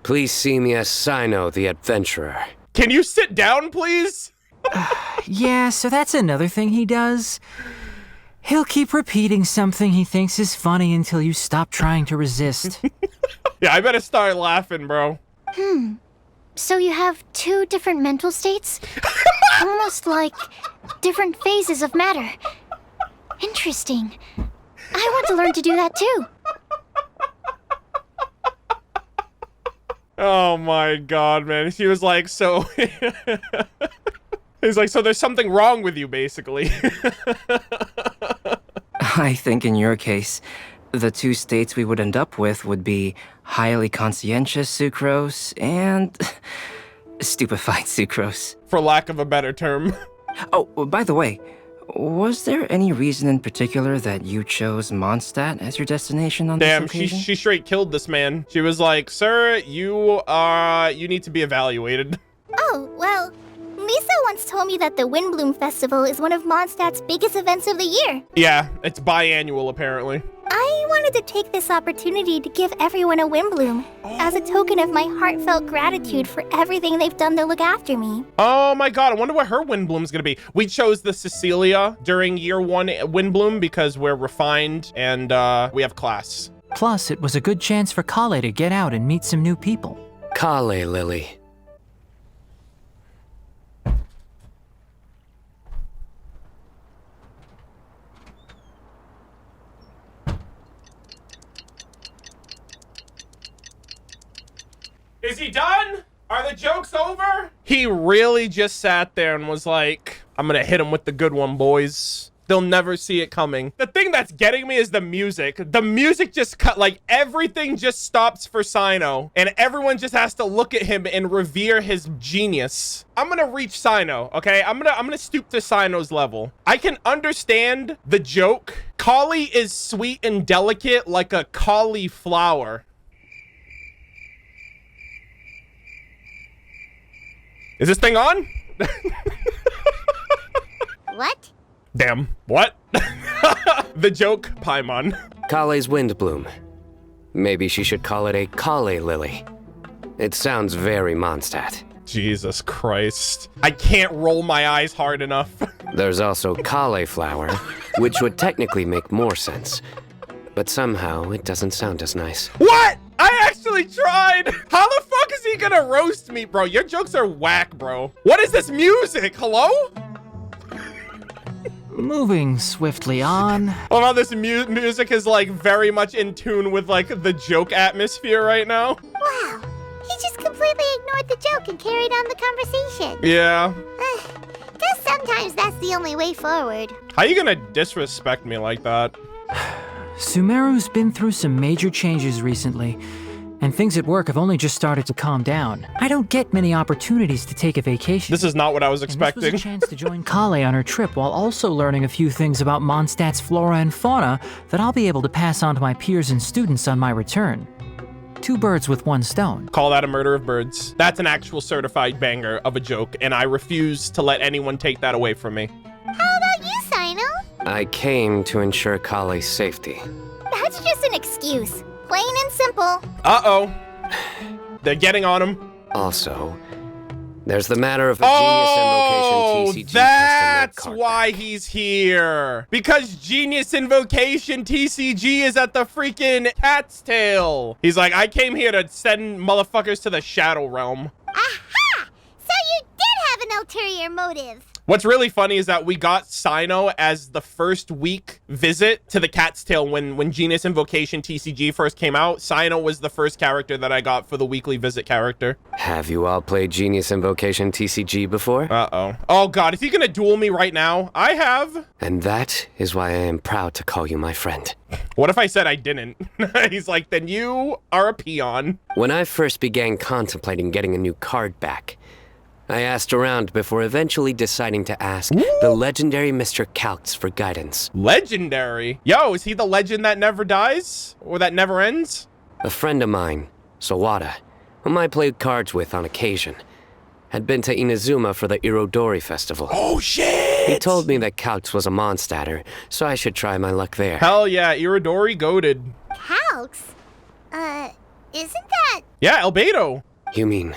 please see me as Cyno the Adventurer. Can you sit down, please? Yeah, so that's another thing he does. He'll keep repeating something he thinks is funny until you stop trying to resist. Yeah, I better start laughing, bro. So you have two different mental states? Almost like different phases of matter. Interesting. I want to learn to do that too. Oh my God, man. She was like, so... He's like, so there's something wrong with you, basically. I think in your case, the two states we would end up with would be highly conscientious sucrose and stupefied sucrose. For lack of a better term. Oh, by the way, was there any reason in particular that you chose Mondstadt as your destination on Damn, this occasion? she straight killed this man. She was like, sir, you need to be evaluated. Oh, well, Lisa once told me that the Windblume Festival is one of Mondstadt's biggest events of the year. Yeah, it's biannual, apparently. I wanted to take this opportunity to give everyone a Windblume as a token of my heartfelt gratitude for everything they've done to look after me. Oh my God, I wonder what her Windblume's gonna be. We chose the Cecilia during year 1 Windblume because we're refined and we have class. Plus, it was a good chance for Collei to get out and meet some new people. Collei, Lily. Is he done? Are the jokes over? He really just sat there and was like, I'm gonna hit him with the good one, boys. They'll never see it coming. The thing that's getting me is the music. The music just cut, like everything just stops for Cyno and everyone just has to look at him and revere his genius. I'm gonna reach Cyno, okay? I'm gonna stoop to Cyno's level. I can understand the joke. Collei is sweet and delicate like a cauliflower. Is this thing on? What? Damn. What? The joke, Paimon. Collei's Windblume. Maybe she should call it a Collei Lily. It sounds very Mondstadt. Jesus Christ. I can't roll my eyes hard enough. There's also cauliflower, which would technically make more sense. But somehow, it doesn't sound as nice. What? I actually tried. How the fuck is he gonna roast me, bro? Your jokes are whack, bro. What is this music? Hello? Moving swiftly on. Oh no, this music is like very much in tune with like the joke atmosphere right now. Wow. He just completely ignored the joke and carried on the conversation. Yeah. Guess sometimes that's the only way forward. How you gonna disrespect me like that? Sumeru's been through some major changes recently, and things at work have only just started to calm down. I don't get many opportunities to take a vacation. This is not what I was And expecting. this was a chance to join Collei on her trip while also learning a few things about Mondstadt's flora and fauna that I'll be able to pass on to my peers and students on my return. 2 birds with 1 stone. Call that a murder of birds. That's an actual certified banger of a joke, and I refuse to let anyone take that away from me. How about you, Cyno? I came to ensure Collei's safety. That's just an excuse. Plain and simple. Uh-oh. They're getting on him. Also, there's the matter of a genius invocation TCG. That's why he's here. Because genius invocation TCG is at the freaking cat's tail. He's like, I came here to send motherfuckers to the shadow realm. Aha! So you did have an ulterior motive. What's really funny is that we got Cyno as the first week visit to the Cat's Tail when Genius Invocation TCG first came out. Cyno was the first character that I got for the weekly visit character. Have you all played Genius Invocation TCG before? Uh-oh. Oh god, is he gonna duel me right now? I have. And that is why I am proud to call you my friend. What if I said I didn't? He's like, then you are a peon. When I first began contemplating getting a new card back, I asked around before eventually deciding to ask the legendary Mr. Calx for guidance. Legendary? Yo, is he the legend that never dies? Or that never ends? A friend of mine, Sawada, whom I played cards with on occasion, had been to Inazuma for the Irodori Festival. Oh shit! He told me that Calx was a Mondstatter, so I should try my luck there. Hell yeah, Irodori goated. Calx? Isn't that... Yeah, Albedo. You mean...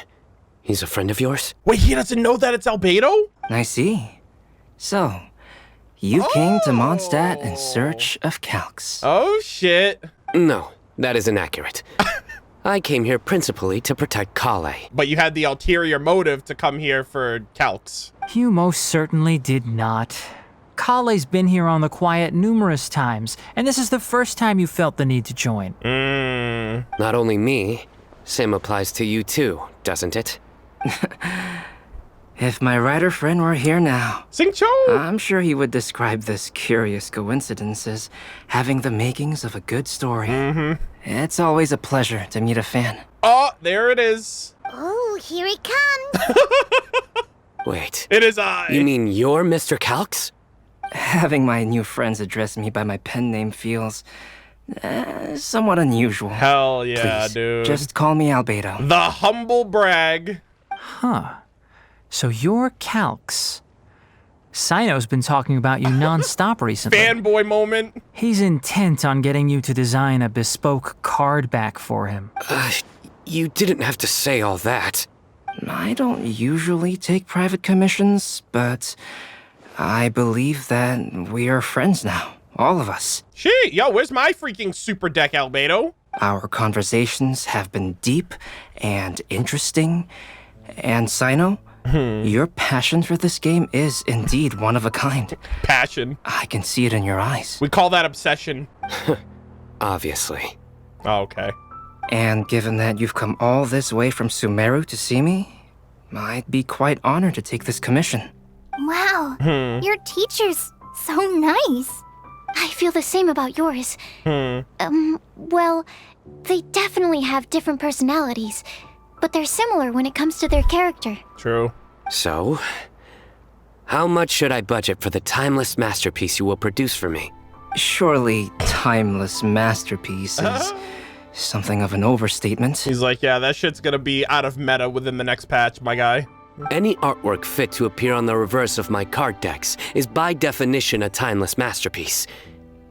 he's a friend of yours? Wait, he doesn't know that it's Albedo? I see. So, you came to Mondstadt in search of Calx. Oh, shit. No, that is inaccurate. I came here principally to protect Collei. But you had the ulterior motive to come here for Calx. You most certainly did not. Collei's been here on the quiet numerous times, and this is the first time you felt the need to join. Not only me, same applies to you too, doesn't it? If my writer friend were here now, Sing-cho! I'm sure he would describe this curious coincidence as having the makings of a good story. It's always a pleasure to meet a fan. Oh, there it is. Oh, here it comes. Wait. It is I. You mean you're Mr. Calx? Having my new friends address me by my pen name feels somewhat unusual. Hell yeah, Please, dude. just call me Albedo. The humble brag. Huh. So you're Calx. Cyno's been talking about you non-stop recently. Fanboy moment. He's intent on getting you to design a bespoke card back for him. You didn't have to say all that. I don't usually take private commissions, but I believe that we are friends now. All of us. Shit, yo, where's my freaking super deck, Albedo? Our conversations have been deep and interesting. And Cyno, your passion for this game is indeed one of a kind. Passion. I can see it in your eyes. We call that obsession. Obviously. Oh, okay. And given that you've come all this way from Sumeru to see me, I'd be quite honored to take this commission. Wow, your teacher's so nice. I feel the same about yours. Well, they definitely have different personalities, but they're similar when it comes to their character. True. So, how much should I budget for the timeless masterpiece you will produce for me? Surely, timeless masterpiece is something of an overstatement. He's like, yeah, that shit's gonna be out of meta within the next patch, my guy. Any artwork fit to appear on the reverse of my card decks is by definition a timeless masterpiece,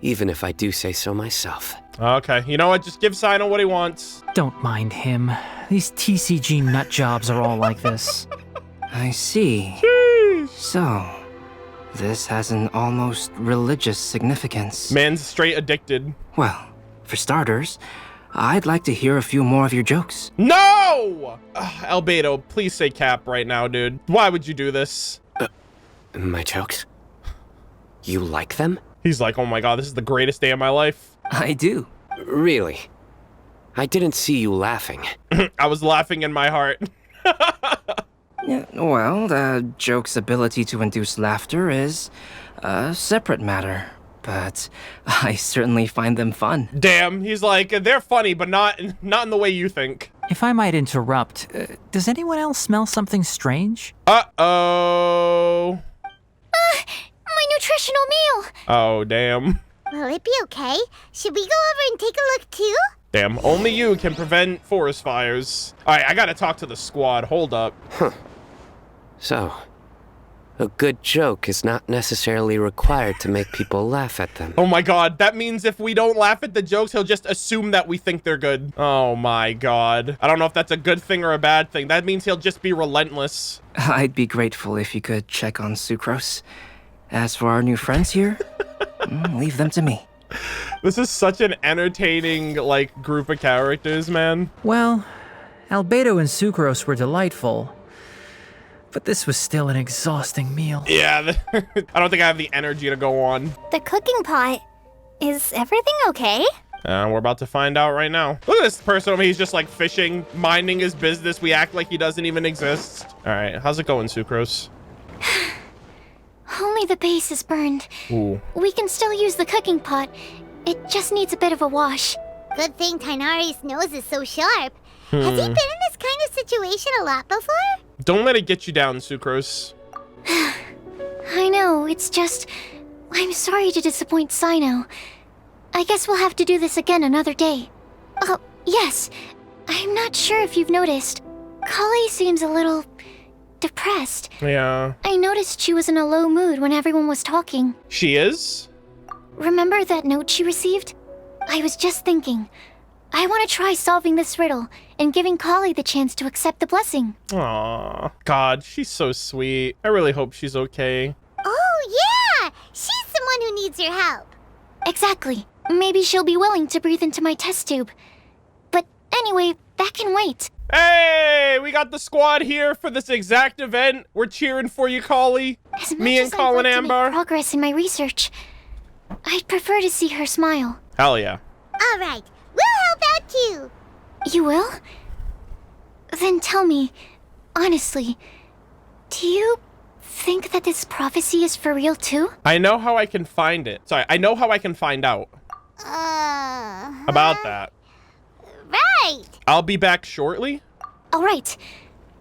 even if I do say so myself. Okay, you know what? Just give Cyno what he wants. Don't mind him. These TCG nut jobs are all like this. I see. Sheesh. So, this has an almost religious significance. Man's straight addicted. Well, for starters, I'd like to hear a few more of your jokes. No! Albedo, please say cap right now, dude. Why would you do this? My jokes? You like them? He's like, oh my god, this is the greatest day of my life. I do. Really? I didn't see you laughing. I was laughing in my heart. Yeah, well, the joke's ability to induce laughter is a separate matter, but I certainly find them fun. Damn, he's like, they're funny, but not in the way you think. If I might interrupt, does anyone else smell something strange? Uh-oh. My nutritional meal! Oh, damn. Will it be okay? Should we go over and take a look too? Damn, only you can prevent forest fires. All right, I gotta talk to the squad. Hold up. Huh. So, a good joke is not necessarily required to make people laugh at them. Oh my god, that means if we don't laugh at the jokes, he'll just assume that we think they're good. Oh my god. I don't know if that's a good thing or a bad thing. That means he'll just be relentless. I'd be grateful if you could check on Sucrose. As for our new friends here, leave them to me. This is such an entertaining, like, group of characters, man. Well, Albedo and Sucrose were delightful, but this was still an exhausting meal. Yeah, I don't think I have the energy to go on. The cooking pot. Is everything okay? We're about to find out right now. Look at this person over here. He's just like fishing, minding his business. We act like he doesn't even exist. All right, how's it going, Sucrose? Only the base is burned. Ooh. We can still use the cooking pot. It just needs a bit of a wash. Good thing Tighnari's nose is so sharp. Has he been in this kind of situation a lot before? Don't let it get you down, Sucrose. I know, it's just... I'm sorry to disappoint Cyno. I guess we'll have to do this again another day. Oh, yes. I'm not sure if you've noticed. Collei seems a little... depressed. Yeah. I noticed she was in a low mood when everyone was talking. She is? Remember that note she received? I was just thinking. I want to try solving this riddle and giving Collei the chance to accept the blessing. Aw, God, she's so sweet. I really hope she's okay. Oh, yeah! She's someone who needs your help. Exactly. Maybe she'll be willing to breathe into my test tube. But anyway, that can wait. Hey, we got the squad here for this exact event. We're cheering for you, Collei. Me and Collei and Amber. Progress in my research. I'd prefer to see her smile. Hell yeah. All right, we'll help out too. You will? Then tell me, honestly, do you think that this prophecy is for real too? I know how I can find it. Sorry, I know how I can find out. About that. Right. I'll be back shortly. All right.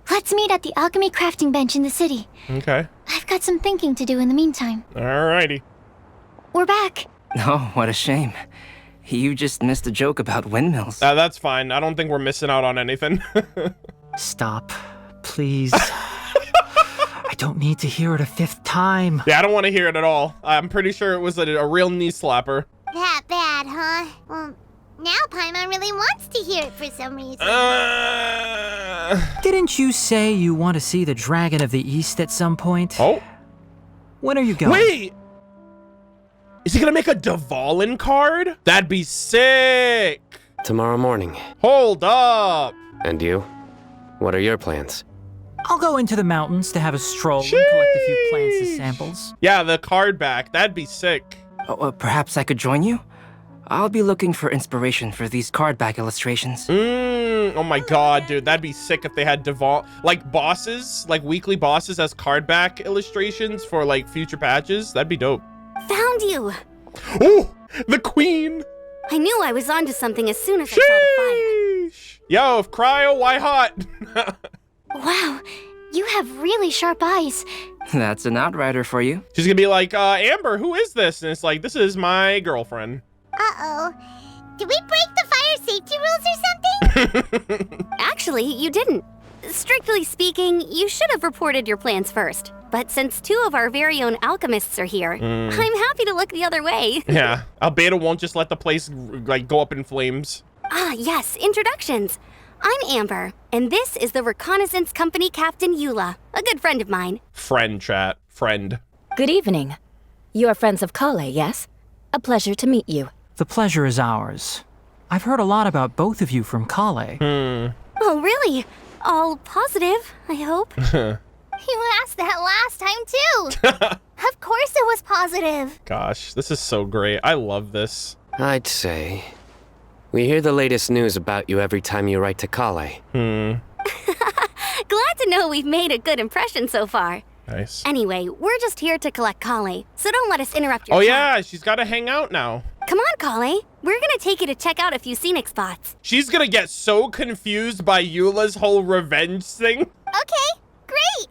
Let's meet at the alchemy crafting bench in the city. Okay. I've got some thinking to do in the meantime. Alrighty. We're back. Oh, what a shame. You just missed a joke about windmills. That's fine. I don't think we're missing out on anything. Stop, please. I don't need to hear it a 5th time. Yeah, I don't want to hear it at all. I'm pretty sure it was a real knee slapper. That bad, huh? Well, now Paimon really wants to hear it for some reason. Didn't you say you want to see the Dragon of the East at some point? Oh. When are you going? Wait! Is he gonna make a Dvalin card? That'd be sick! Tomorrow morning. Hold up! And you? What are your plans? I'll go into the mountains to have a stroll and collect a few plants as samples. Yeah, the card back. That'd be sick. Perhaps I could join you? I'll be looking for inspiration for these card back illustrations. Oh my god, dude. That'd be sick if they had like bosses, like weekly bosses as card back illustrations for like future patches. That'd be dope. Found you! Oh, the queen! I knew I was onto something as soon as I saw the fire. Yo, if cryo, why hot? Wow, you have really sharp eyes. That's an outrider for you. She's gonna be like, Amber, who is this? And it's like, this is my girlfriend. Uh-oh. Did we break the fire safety rules or something? Actually, you didn't. Strictly speaking, you should have reported your plans first. But since 2 of our very own alchemists are here, I'm happy to look the other way. Yeah, Albedo won't just let the place like go up in flames. Ah, yes, introductions. I'm Amber, and this is the Reconnaissance Company Captain Eula, a good friend of mine. Friend, chat. Friend. Good evening. You are friends of Collei, yes? A pleasure to meet you. The pleasure is ours. I've heard a lot about both of you from Collei. Oh, really? All positive, I hope. You asked that last time, too. Of course it was positive. Gosh, this is so great. I love this. I'd say we hear the latest news about you every time you write to Collei. Glad to know we've made a good impression so far. Nice. Anyway, we're just here to collect Collei, so don't let us interrupt your Oh chat. yeah, she's gotta hang out now. Come on, Collei. We're gonna take you to check out a few scenic spots. She's gonna get so confused by Eula's whole revenge thing. Okay, great.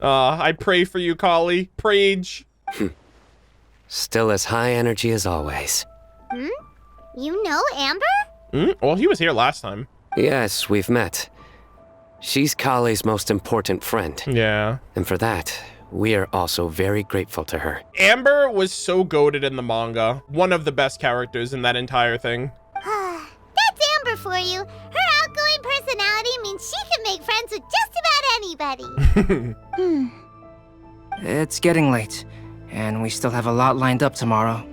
I pray for you, Collei. Prage. Still as high energy as always. You know Amber? Well, he was here last time. Yes, we've met. She's Collei's most important friend. Yeah. And for that, we are also very grateful to her. Amber was so goated in the manga. One of the best characters in that entire thing. That's Amber for you. Her outgoing personality means she can make friends with just about anybody. It's getting late, and we still have a lot lined up tomorrow.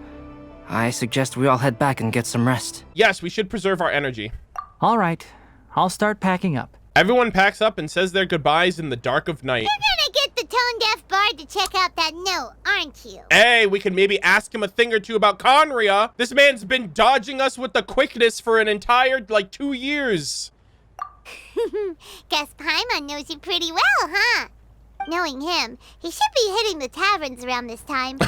I suggest we all head back and get some rest. Yes, we should preserve our energy. All right, I'll start packing up. Everyone packs up and says their goodbyes in the dark of night. You're gonna get the tone-deaf bard to check out that note, aren't you? Hey, we can maybe ask him a thing or two about Conria. This man's been dodging us with the quickness for an entire, 2 years. Guess Paimon knows you pretty well, huh? Knowing him, he should be hitting the taverns around this time.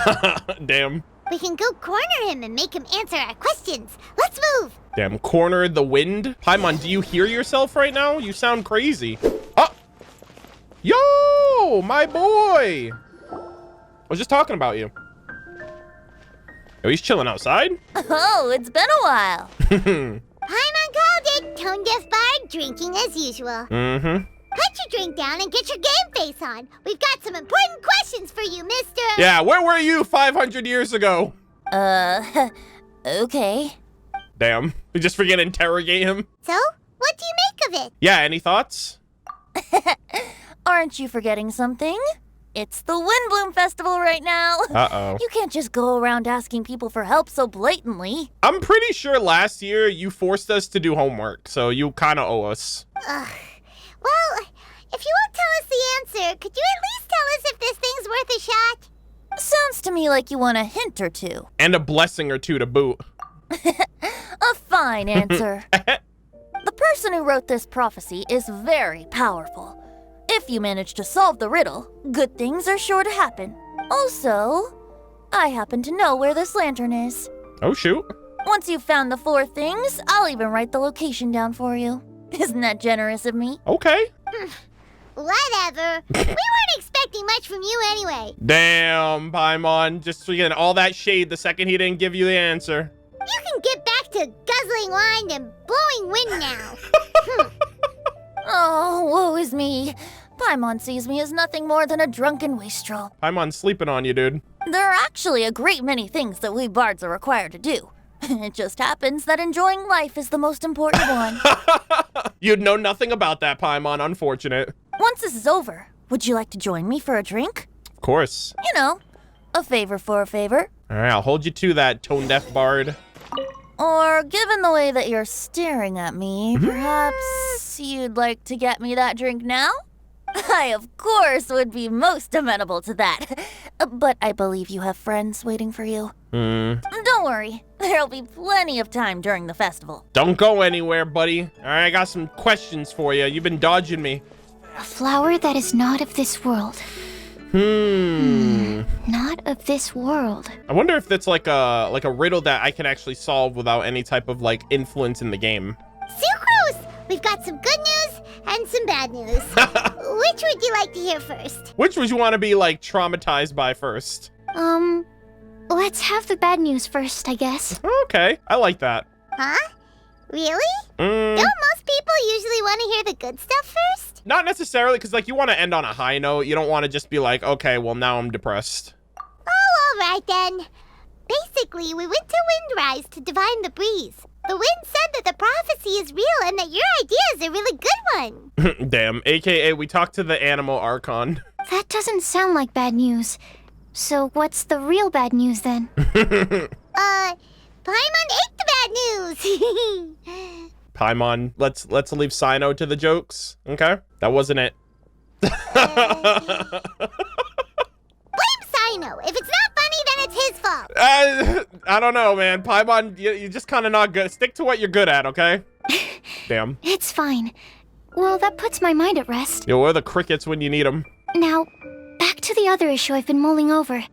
Damn. We can go corner him and make him answer our questions. Let's move! Damn, corner the wind? Paimon, do you hear yourself right now? You sound crazy. Oh! Yo, my boy! I was just talking about you. Oh, he's chilling outside? Oh, it's been a while. Paimon called it. Tone-deaf bard, drinking as usual. Mm-hmm. Put your drink down and get your game face on. We've got some important questions for you, mister. Yeah, where were you 500 years ago? Okay. Damn, we just forget to interrogate him. So, what do you make of it? Yeah, any thoughts? Aren't you forgetting something? It's the Windblume Festival right now. Uh-oh. You can't just go around asking people for help so blatantly. I'm pretty sure last year you forced us to do homework, so you kind of owe us. Ugh. Well, if you won't tell us the answer, could you at least tell us if this thing's worth a shot? Sounds to me like you want a hint or two. And a blessing or two to boot. A fine answer. The person who wrote this prophecy is very powerful. If you manage to solve the riddle, good things are sure to happen. Also, I happen to know where this lantern is. Oh, shoot. Once you've found the 4 things, I'll even write the location down for you. Isn't that generous of me? Okay. Whatever. We weren't expecting much from you anyway. Damn, Paimon. Just getting all that shade the second he didn't give you the answer. You can get back to guzzling wine and blowing wind now. Oh, woe is me. Paimon sees me as nothing more than a drunken wastrel. Paimon's sleeping on you, dude. There are actually a great many things that we bards are required to do. It just happens that enjoying life is the most important one. You'd know nothing about that, Paimon. Unfortunate. Once this is over, would you like to join me for a drink? Of course. You know, a favor for a favor. All right, I'll hold you to that, tone-deaf bard. Or, given the way that you're staring at me, perhaps you'd like to get me that drink now? I, of course, would be most amenable to that. But I believe you have friends waiting for you. Don't worry, there'll be plenty of time during the festival. Don't go anywhere, buddy. All right, I got some questions for you. You've been dodging me. A flower that is not of this world. Not of this world. I wonder if that's like a riddle that I can actually solve without any type of influence in the game. Sucrose! We've got some good news and some bad news. Which would you like to hear first? Which would you want to be traumatized by first? Let's have the bad news first, I guess. Okay, I like that. Huh? Really? Don't most people usually want to hear the good stuff first? Not necessarily, because you want to end on a high note. You don't want to just be like, okay, well, now I'm depressed. Oh, all right then. Basically, we went to Windrise to divine the breeze. The wind said that the prophecy is real and that your idea is a really good one. Damn, AKA we talked to the animal Archon. That doesn't sound like bad news. So what's the real bad news then? Paimon ate the bad news. Paimon, let's leave Cyno to the jokes, okay? That wasn't it. Blame Cyno. If it's not funny, then it's his fault. I don't know, man. Paimon, you're just kind of not good. Stick to what you're good at, okay? Damn. It's fine. Well, that puts my mind at rest. Yo, where are the crickets when you need them? Now, back to the other issue I've been mulling over.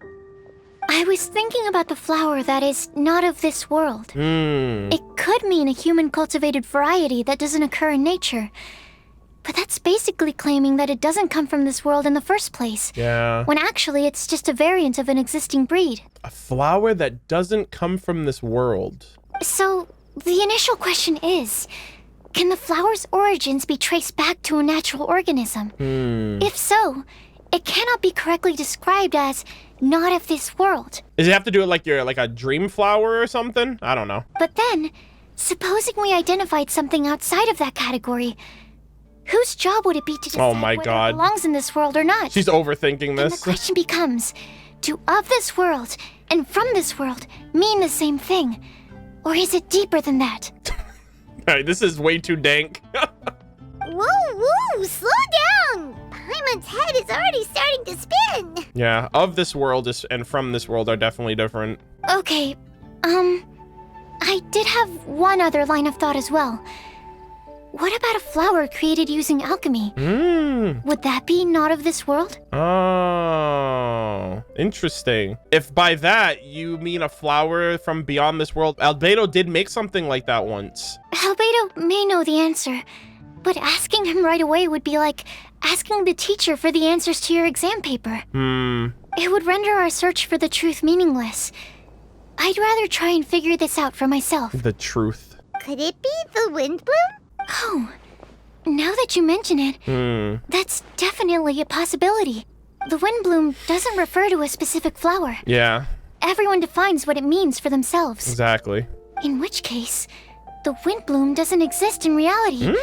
I was thinking about the flower that is not of this world. It could mean a human-cultivated variety that doesn't occur in nature. But that's basically claiming that it doesn't come from this world in the first place. Yeah. When actually it's just a variant of an existing breed. A flower that doesn't come from this world. So, The initial question is, can the flower's origins be traced back to a natural organism? If so, it cannot be correctly described as not of this world. Does it have to do it like you're like a dream flower or something? I don't know. But then, supposing we identified something outside of that category, whose job would it be to decide whether it belongs in this world or not? She's overthinking this. And the question becomes, do of this world and from this world mean the same thing? Or is it deeper than that? Alright, this is way too dank. Whoa, slow down! Paimon's head is already starting to spin. Yeah, of this world and from this world are definitely different. Okay, I did have one other line of thought as well. What about a flower created using alchemy? Would that be not of this world? Oh, interesting. If by that you mean a flower from beyond this world, Albedo did make something like that once. Albedo may know the answer, but asking him right away would be like asking the teacher for the answers to your exam paper. It would render our search for the truth meaningless. I'd rather try and figure this out for myself. The truth. Could it be the Windblume? Oh, now that you mention it, that's definitely a possibility. The Windblume doesn't refer to a specific flower. Yeah. Everyone defines what it means for themselves. Exactly. In which case, the Windblume doesn't exist in reality.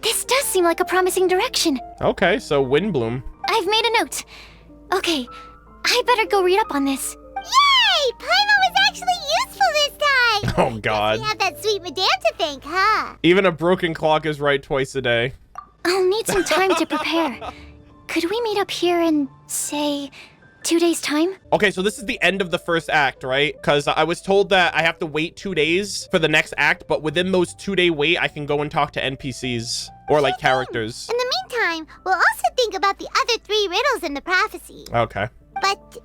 This does seem like a promising direction. Okay, so Windblume. I've made a note. Okay, I better go read up on this. Yay! Paimon was actually useful this time! Oh, God. We have that sweet madame to thank, huh? Even a broken clock is right twice a day. I'll need some time to prepare. Could we meet up here in, say, 2 days' time? Okay, so this is the end of the first act, right? Because I was told that I have to wait 2 days for the next act, but within those 2-day wait, I can go and talk to NPCs or like characters. In the meantime, we'll also think about the other 3 riddles in the prophecy. Okay. But,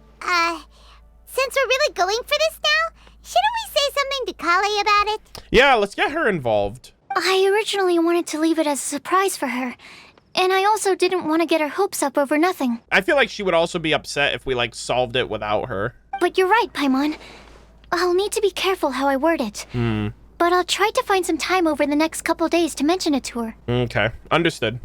since we're really going for this now, shouldn't we say something to Collei about it? Yeah, let's get her involved. I originally wanted to leave it as a surprise for her. And I also didn't want to get her hopes up over nothing. I feel like she would also be upset if we, like, solved it without her. But you're right, Paimon. I'll need to be careful how I word it. But I'll try to find some time over the next couple days to mention it to her. Okay, understood.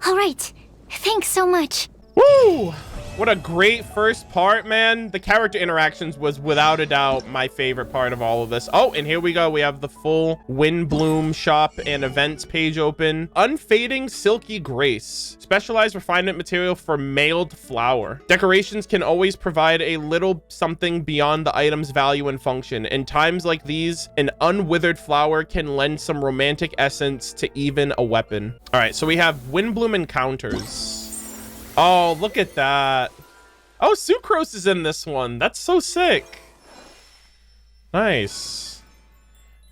All right. Thanks so much. Woo! What a great first part, man. The character interactions was without a doubt my favorite part of all of this. Oh, and here we go. We have the full Windblume shop and events page open. Unfading Silky Grace. Specialized refinement material for mailed flower. Decorations can always provide a little something beyond the item's value and function. In times like these, an unwithered flower can lend some romantic essence to even a weapon. All right, so we have Windblume encounters. Oh, look at that. Oh, Sucrose is in this one. That's so sick. Nice.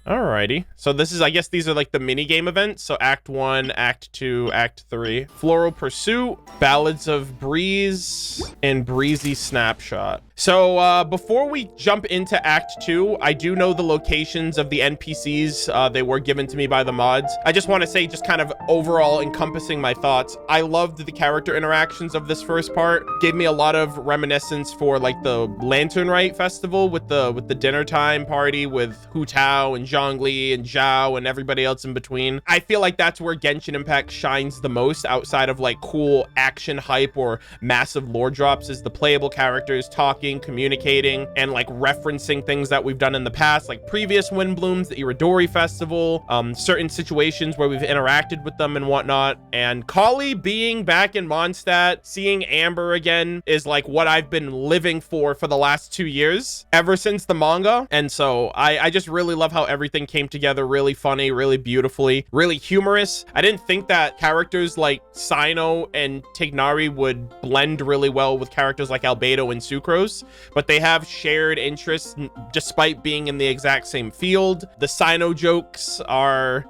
Alrighty. So this is, I guess these are like the mini game events. So Act 1, Act 2, Act 3. Floral Pursuit, Ballads of Breeze, and Breezy Snapshot. So before we jump into Act 2, I do know the locations of the NPCs. They were given to me by the mods. I just want to say, just kind of overall encompassing my thoughts, I loved the character interactions of this first part. Gave me a lot of reminiscence for like the Lantern Rite Festival with the dinner time party with Hu Tao and Zhongli and Zhao and everybody else in between. I feel like that's where Genshin Impact shines the most outside of like cool action hype or massive lore drops, is the playable characters talking, communicating, and like referencing things that we've done in the past, like previous Windblooms, the Iridori Festival, certain situations where we've interacted with them and whatnot. And Collei being back in Mondstadt, seeing Amber again is like what I've been living for the last 2 years, ever since the manga. And so I just really love how everything came together really funny, really beautifully, really humorous. I didn't think that characters like Cyno and Tighnari would blend really well with characters like Albedo and Sucrose, but they have shared interests despite being in the exact same field. The Cyno jokes are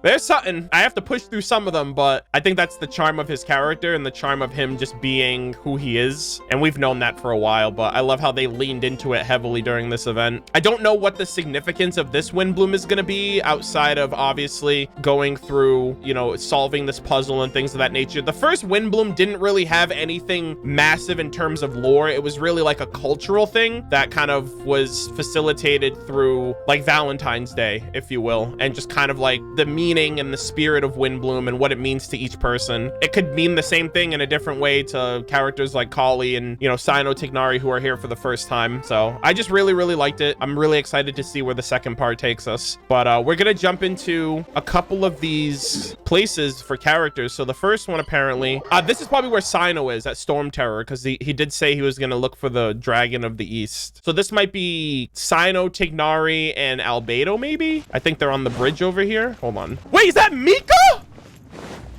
There's something. I have to push through some of them, but I think that's the charm of his character and the charm of him just being who he is. And we've known that for a while, but I love how they leaned into it heavily during this event. I don't know what the significance of this Windblume is going to be outside of obviously going through, you know, solving this puzzle and things of that nature. The first Windblume didn't really have anything massive in terms of lore. It was really like a cultural thing that kind of was facilitated through like Valentine's Day, if you will, and just kind of like the meaning and the spirit of Windblume and what it means to each person. It could mean the same thing in a different way to characters like Collei and, you know, Cyno, Tighnari, who are here for the first time. So I just really liked it. I'm really excited to see where the second part takes us. But we're gonna jump into a couple of these places for characters. So the first one, apparently, this is probably where Cyno is, at Storm Terror, because he did say he was gonna look for the Dragon of the East. So this might be Cyno, Tighnari, and Albedo, maybe? I think they're on the bridge over here. Hold on. Wait, is that Mika?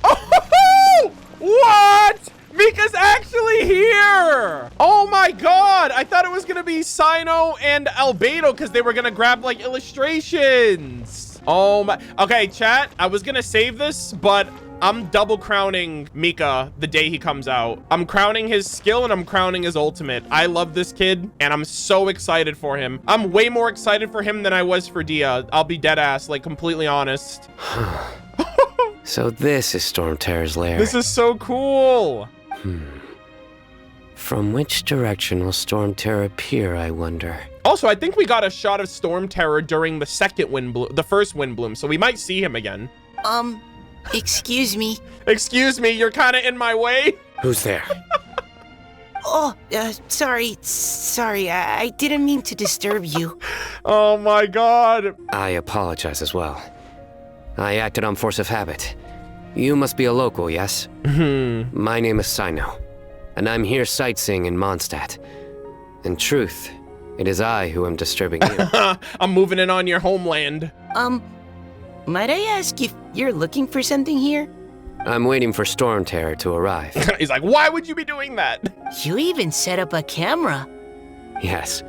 Oh, what? Mika's actually here. Oh my god. I thought it was gonna be Cyno and Albedo because they were gonna grab like illustrations. Oh my. Okay, chat. I was gonna save this, but I'm double crowning Mika the day he comes out. I'm crowning his skill and I'm crowning his ultimate. I love this kid and I'm so excited for him. I'm way more excited for him than I was for Dehya. I'll be dead ass, like completely honest. So this is Storm Terror's lair. This is so cool. From which direction will Storm Terror appear, I wonder? Also, I think we got a shot of Storm Terror during the second Windblume, the first Windblume, so we might see him again. Excuse me. Excuse me, you're kind of in my way. Who's there? Oh, sorry, I didn't mean to disturb you. Oh my god. I apologize as well. I acted on force of habit. You must be a local, yes? My name is Cyno, and I'm here sightseeing in Mondstadt. In truth, it is I who am disturbing you. I'm moving in on your homeland. Might I ask if you're looking for something here? I'm waiting for Storm Terror to arrive. He's like, why would you be doing that? You even set up a camera. Yes.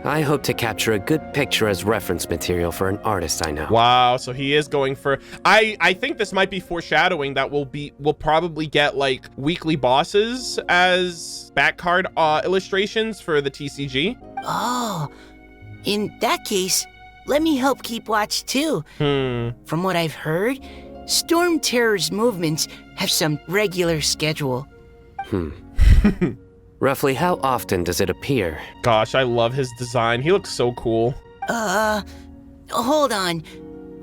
I hope to capture a good picture as reference material for an artist I know. Wow, so he is going for... I think this might be foreshadowing that we'll probably get like weekly bosses as back card illustrations for the TCG. Oh, in that case, let me help keep watch too. From what I've heard, Storm Terror's movements have some regular schedule. Roughly how often does it appear? Gosh, I love his design. He looks so cool. Hold on.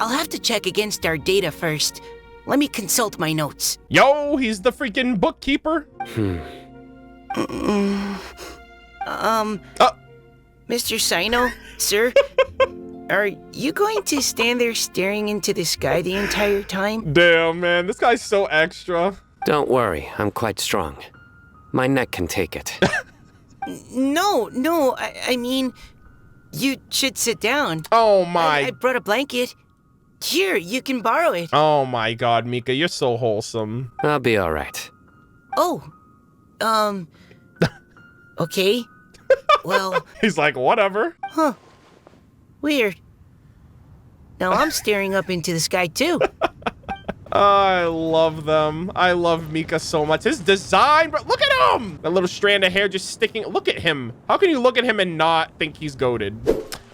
I'll have to check against our data first. Let me consult my notes. Yo, he's the freaking bookkeeper. Mr. Cyno, sir, are you going to stand there staring into the sky the entire time? Damn, man, this guy's so extra. Don't worry, I'm quite strong. My neck can take it. No, I mean, you should sit down. Oh my. I brought a blanket. Here, you can borrow it. Oh my god, Mika, you're so wholesome. I'll be all right. Oh, okay. Well. He's like, whatever. Huh. Weird. Now I'm staring up into the sky too. I love them. I love Mika so much. His design, bro. Look at him. That little strand of hair just sticking. Look at him. How can you look at him and not think he's goated?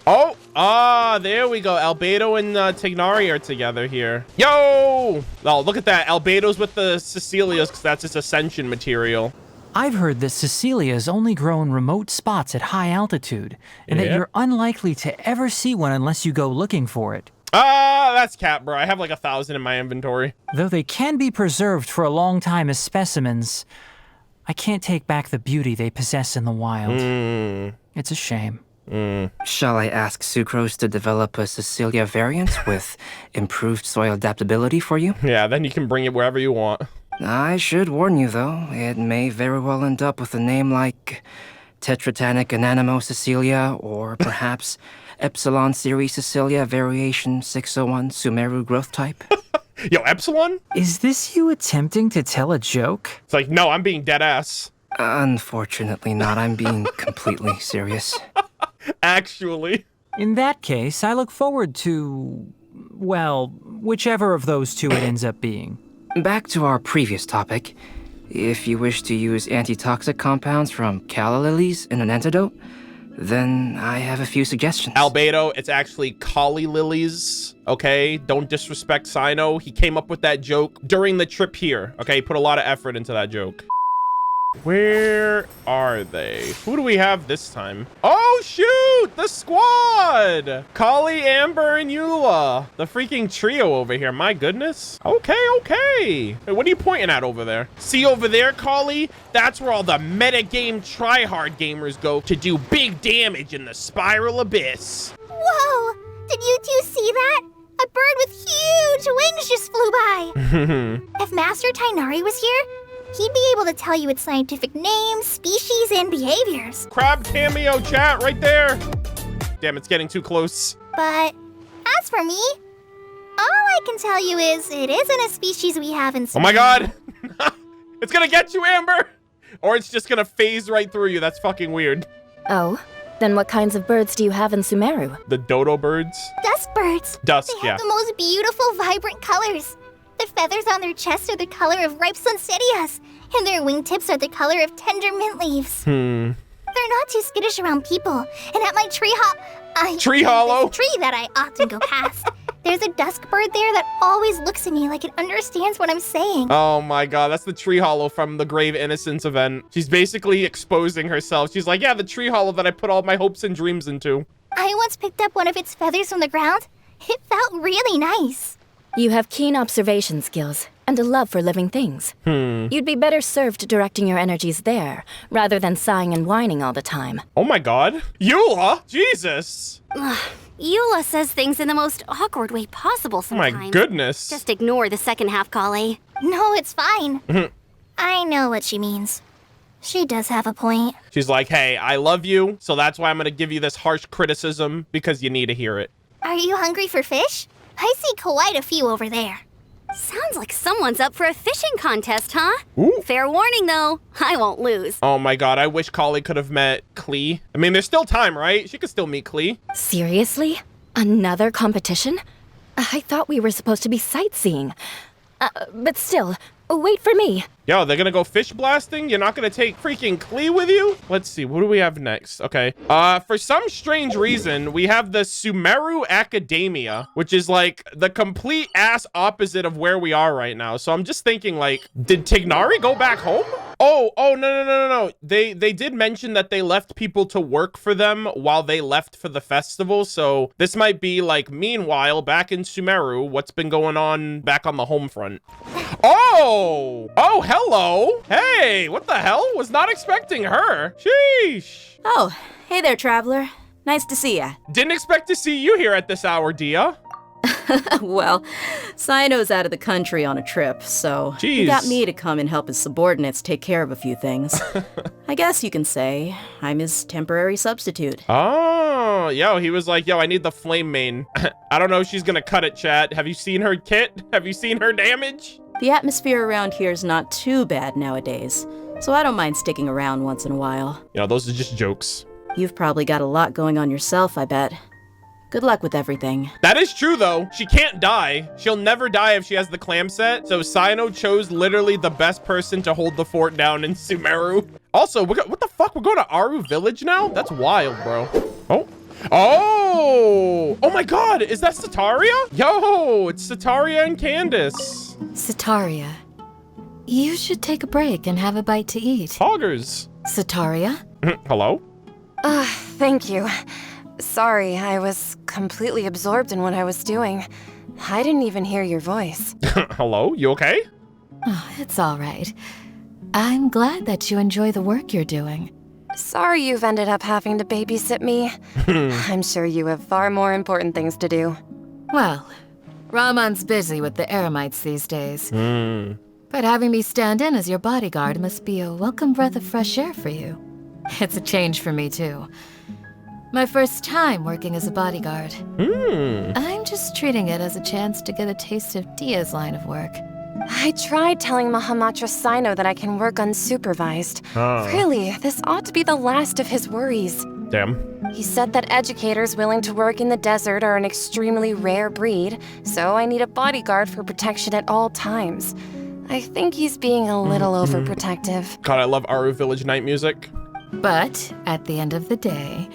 Oh, there we go. Albedo and Tighnari are together here. Yo! Oh, look at that. Albedo's with the Cecilias because that's his ascension material. I've heard that Cecilias only grow in remote spots at high altitude, and that you're unlikely to ever see one unless you go looking for it. That's cap, bro. I have like 1,000 in my inventory. Though they can be preserved for a long time as specimens, I can't take back the beauty they possess in the wild. It's a shame. Shall I ask Sucrose to develop a Cecilia variant with improved soil adaptability for you? Yeah, then you can bring it wherever you want. I should warn you, though. It may very well end up with a name like Tetratanic Ananimo Cecilia, or perhaps Epsilon Series Cecilia Variation 601 Sumeru Growth Type. Yo, Epsilon? Is this you attempting to tell a joke? It's like, no, I'm being dead ass. Unfortunately not. I'm being completely serious. Actually. In that case, I look forward to, well, whichever of those two it ends up being. Back to our previous topic. If you wish to use antitoxic compounds from calla lilies in an antidote, then I have a few suggestions. Albedo, it's actually Collei lilies, okay? Don't disrespect Cyno. He came up with that joke during the trip here, okay? He put a lot of effort into that joke. Where are they? Who do we have this time? Oh, shoot! The squad! Collei, Amber, and Eula. The freaking trio over here. My goodness. Okay, okay. Hey, what are you pointing at over there? See over there, Collei? That's where all the metagame tryhard gamers go to do big damage in the spiral abyss. Whoa! Did you two see that? A bird with huge wings just flew by. If Master Tighnari was here, he'd be able to tell you its scientific names, species, and behaviors. Crab cameo chat right there. Damn, it's getting too close. But as for me, all I can tell you is it isn't a species we have in Sumeru. Oh my god. It's gonna get you, Amber. Or it's just gonna phase right through you. That's fucking weird. Oh, then what kinds of birds do you have in Sumeru? The dodo birds? Dusk birds. Dusk, They have the most beautiful, vibrant colors. The feathers on their chests are the color of ripe sunsettias, and their wingtips are the color of tender mint leaves. They're not too skittish around people, and at my tree hollow tree that I often go past, there's a dusk bird there that always looks at me like it understands what I'm saying. Oh my god, that's the tree hollow from the Grave Innocence event. She's basically exposing herself. She's like, yeah, the tree hollow that I put all my hopes and dreams into. I once picked up one of its feathers from the ground. It felt really nice. You have keen observation skills and a love for living things. You'd be better served directing your energies there, rather than sighing and whining all the time. Oh my god. Eula? Jesus. Eula says things in the most awkward way possible sometimes. Oh my goodness. Just ignore the second half, Collei. No, it's fine. I know what she means. She does have a point. She's like, hey, I love you, so that's why I'm gonna give you this harsh criticism, because you need to hear it. Are you hungry for fish? I see quite a few over there. Sounds like someone's up for a fishing contest, huh? Ooh. Fair warning, though. I won't lose. Oh my god, I wish Collei could have met Klee. I mean, there's still time, right? She could still meet Klee. Seriously? Another competition? I thought we were supposed to be sightseeing. But still, wait for me. Yo, they're gonna go fish blasting? You're not gonna take freaking Klee with you? Let's see, what do we have next? Okay. For some strange reason, we have the Sumeru Academia, which is like the complete ass opposite of where we are right now. So I'm just thinking, like, did Tighnari go back home? Oh, no. They did mention that they left people to work for them while they left for the festival. So this might be like, meanwhile, back in Sumeru, what's been going on back on the home front? Oh, hello. Hey, what the hell? Was not expecting her. Sheesh. Oh, hey there, traveler. Nice to see ya. Didn't expect to see you here at this hour, Dehya. Well, Cyno's out of the country on a trip, so he got me to come and help his subordinates take care of a few things. I guess you can say I'm his temporary substitute. Oh, yo, he was like, yo, I need the flame main. I don't know if she's gonna cut it, chat. Have you seen her kit? Have you seen her damage? The atmosphere around here is not too bad nowadays, so I don't mind sticking around once in a while. You know, those are just jokes. You've probably got a lot going on yourself, I bet. Good luck with everything. That is true, though. She can't die. She'll never die if she has the clam set. So Cyno chose literally the best person to hold the fort down in Sumeru. Also, what the fuck? We're going to Aaru village now? That's wild, bro. Oh my god. Is that Sataria? Yo, it's Sataria and Candace. Sataria, you should take a break and have a bite to eat. Hoggers. Sataria? Hello? Thank you. Sorry, I was completely absorbed in what I was doing. I didn't even hear your voice. Hello? You okay? Oh, it's all right. I'm glad that you enjoy the work you're doing. Sorry you've ended up having to babysit me. I'm sure you have far more important things to do. Well, Ramon's busy with the Eremites these days. But having me stand in as your bodyguard must be a welcome breath of fresh air for you. It's a change for me, too. My first time working as a bodyguard. I'm just treating it as a chance to get a taste of Dehya's line of work. I tried telling Mahamatra Cyno that I can work unsupervised. Really, this ought to be the last of his worries. Damn. He said that educators willing to work in the desert are an extremely rare breed, so I need a bodyguard for protection at all times. I think he's being a little overprotective. God, I love Aaru Village night music. But at the end of the day,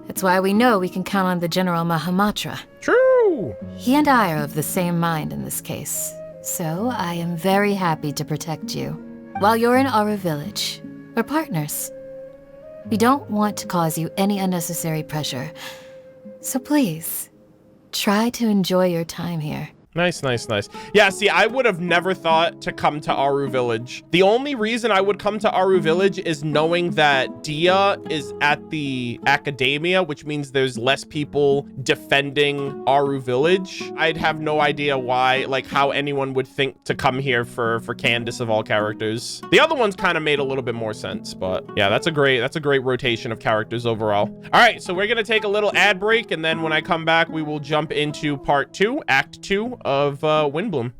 it's why we know we can count on the General Mahamatra. True! He and I are of the same mind in this case, so I am very happy to protect you. While you're in Aaru Village, we're partners. We don't want to cause you any unnecessary pressure, so please, try to enjoy your time here. Nice, nice, nice. Yeah, see, I would have never thought to come to Aaru Village. The only reason I would come to Aaru Village is knowing that Dehya is at the academia, which means there's less people defending Aaru Village. I'd have no idea why, like how anyone would think to come here for Candace of all characters. The other ones kind of made a little bit more sense, but yeah, that's a great rotation of characters overall. All right, so we're gonna take a little ad break, and then when I come back, we will jump into part 2, Act 2 of Windblume.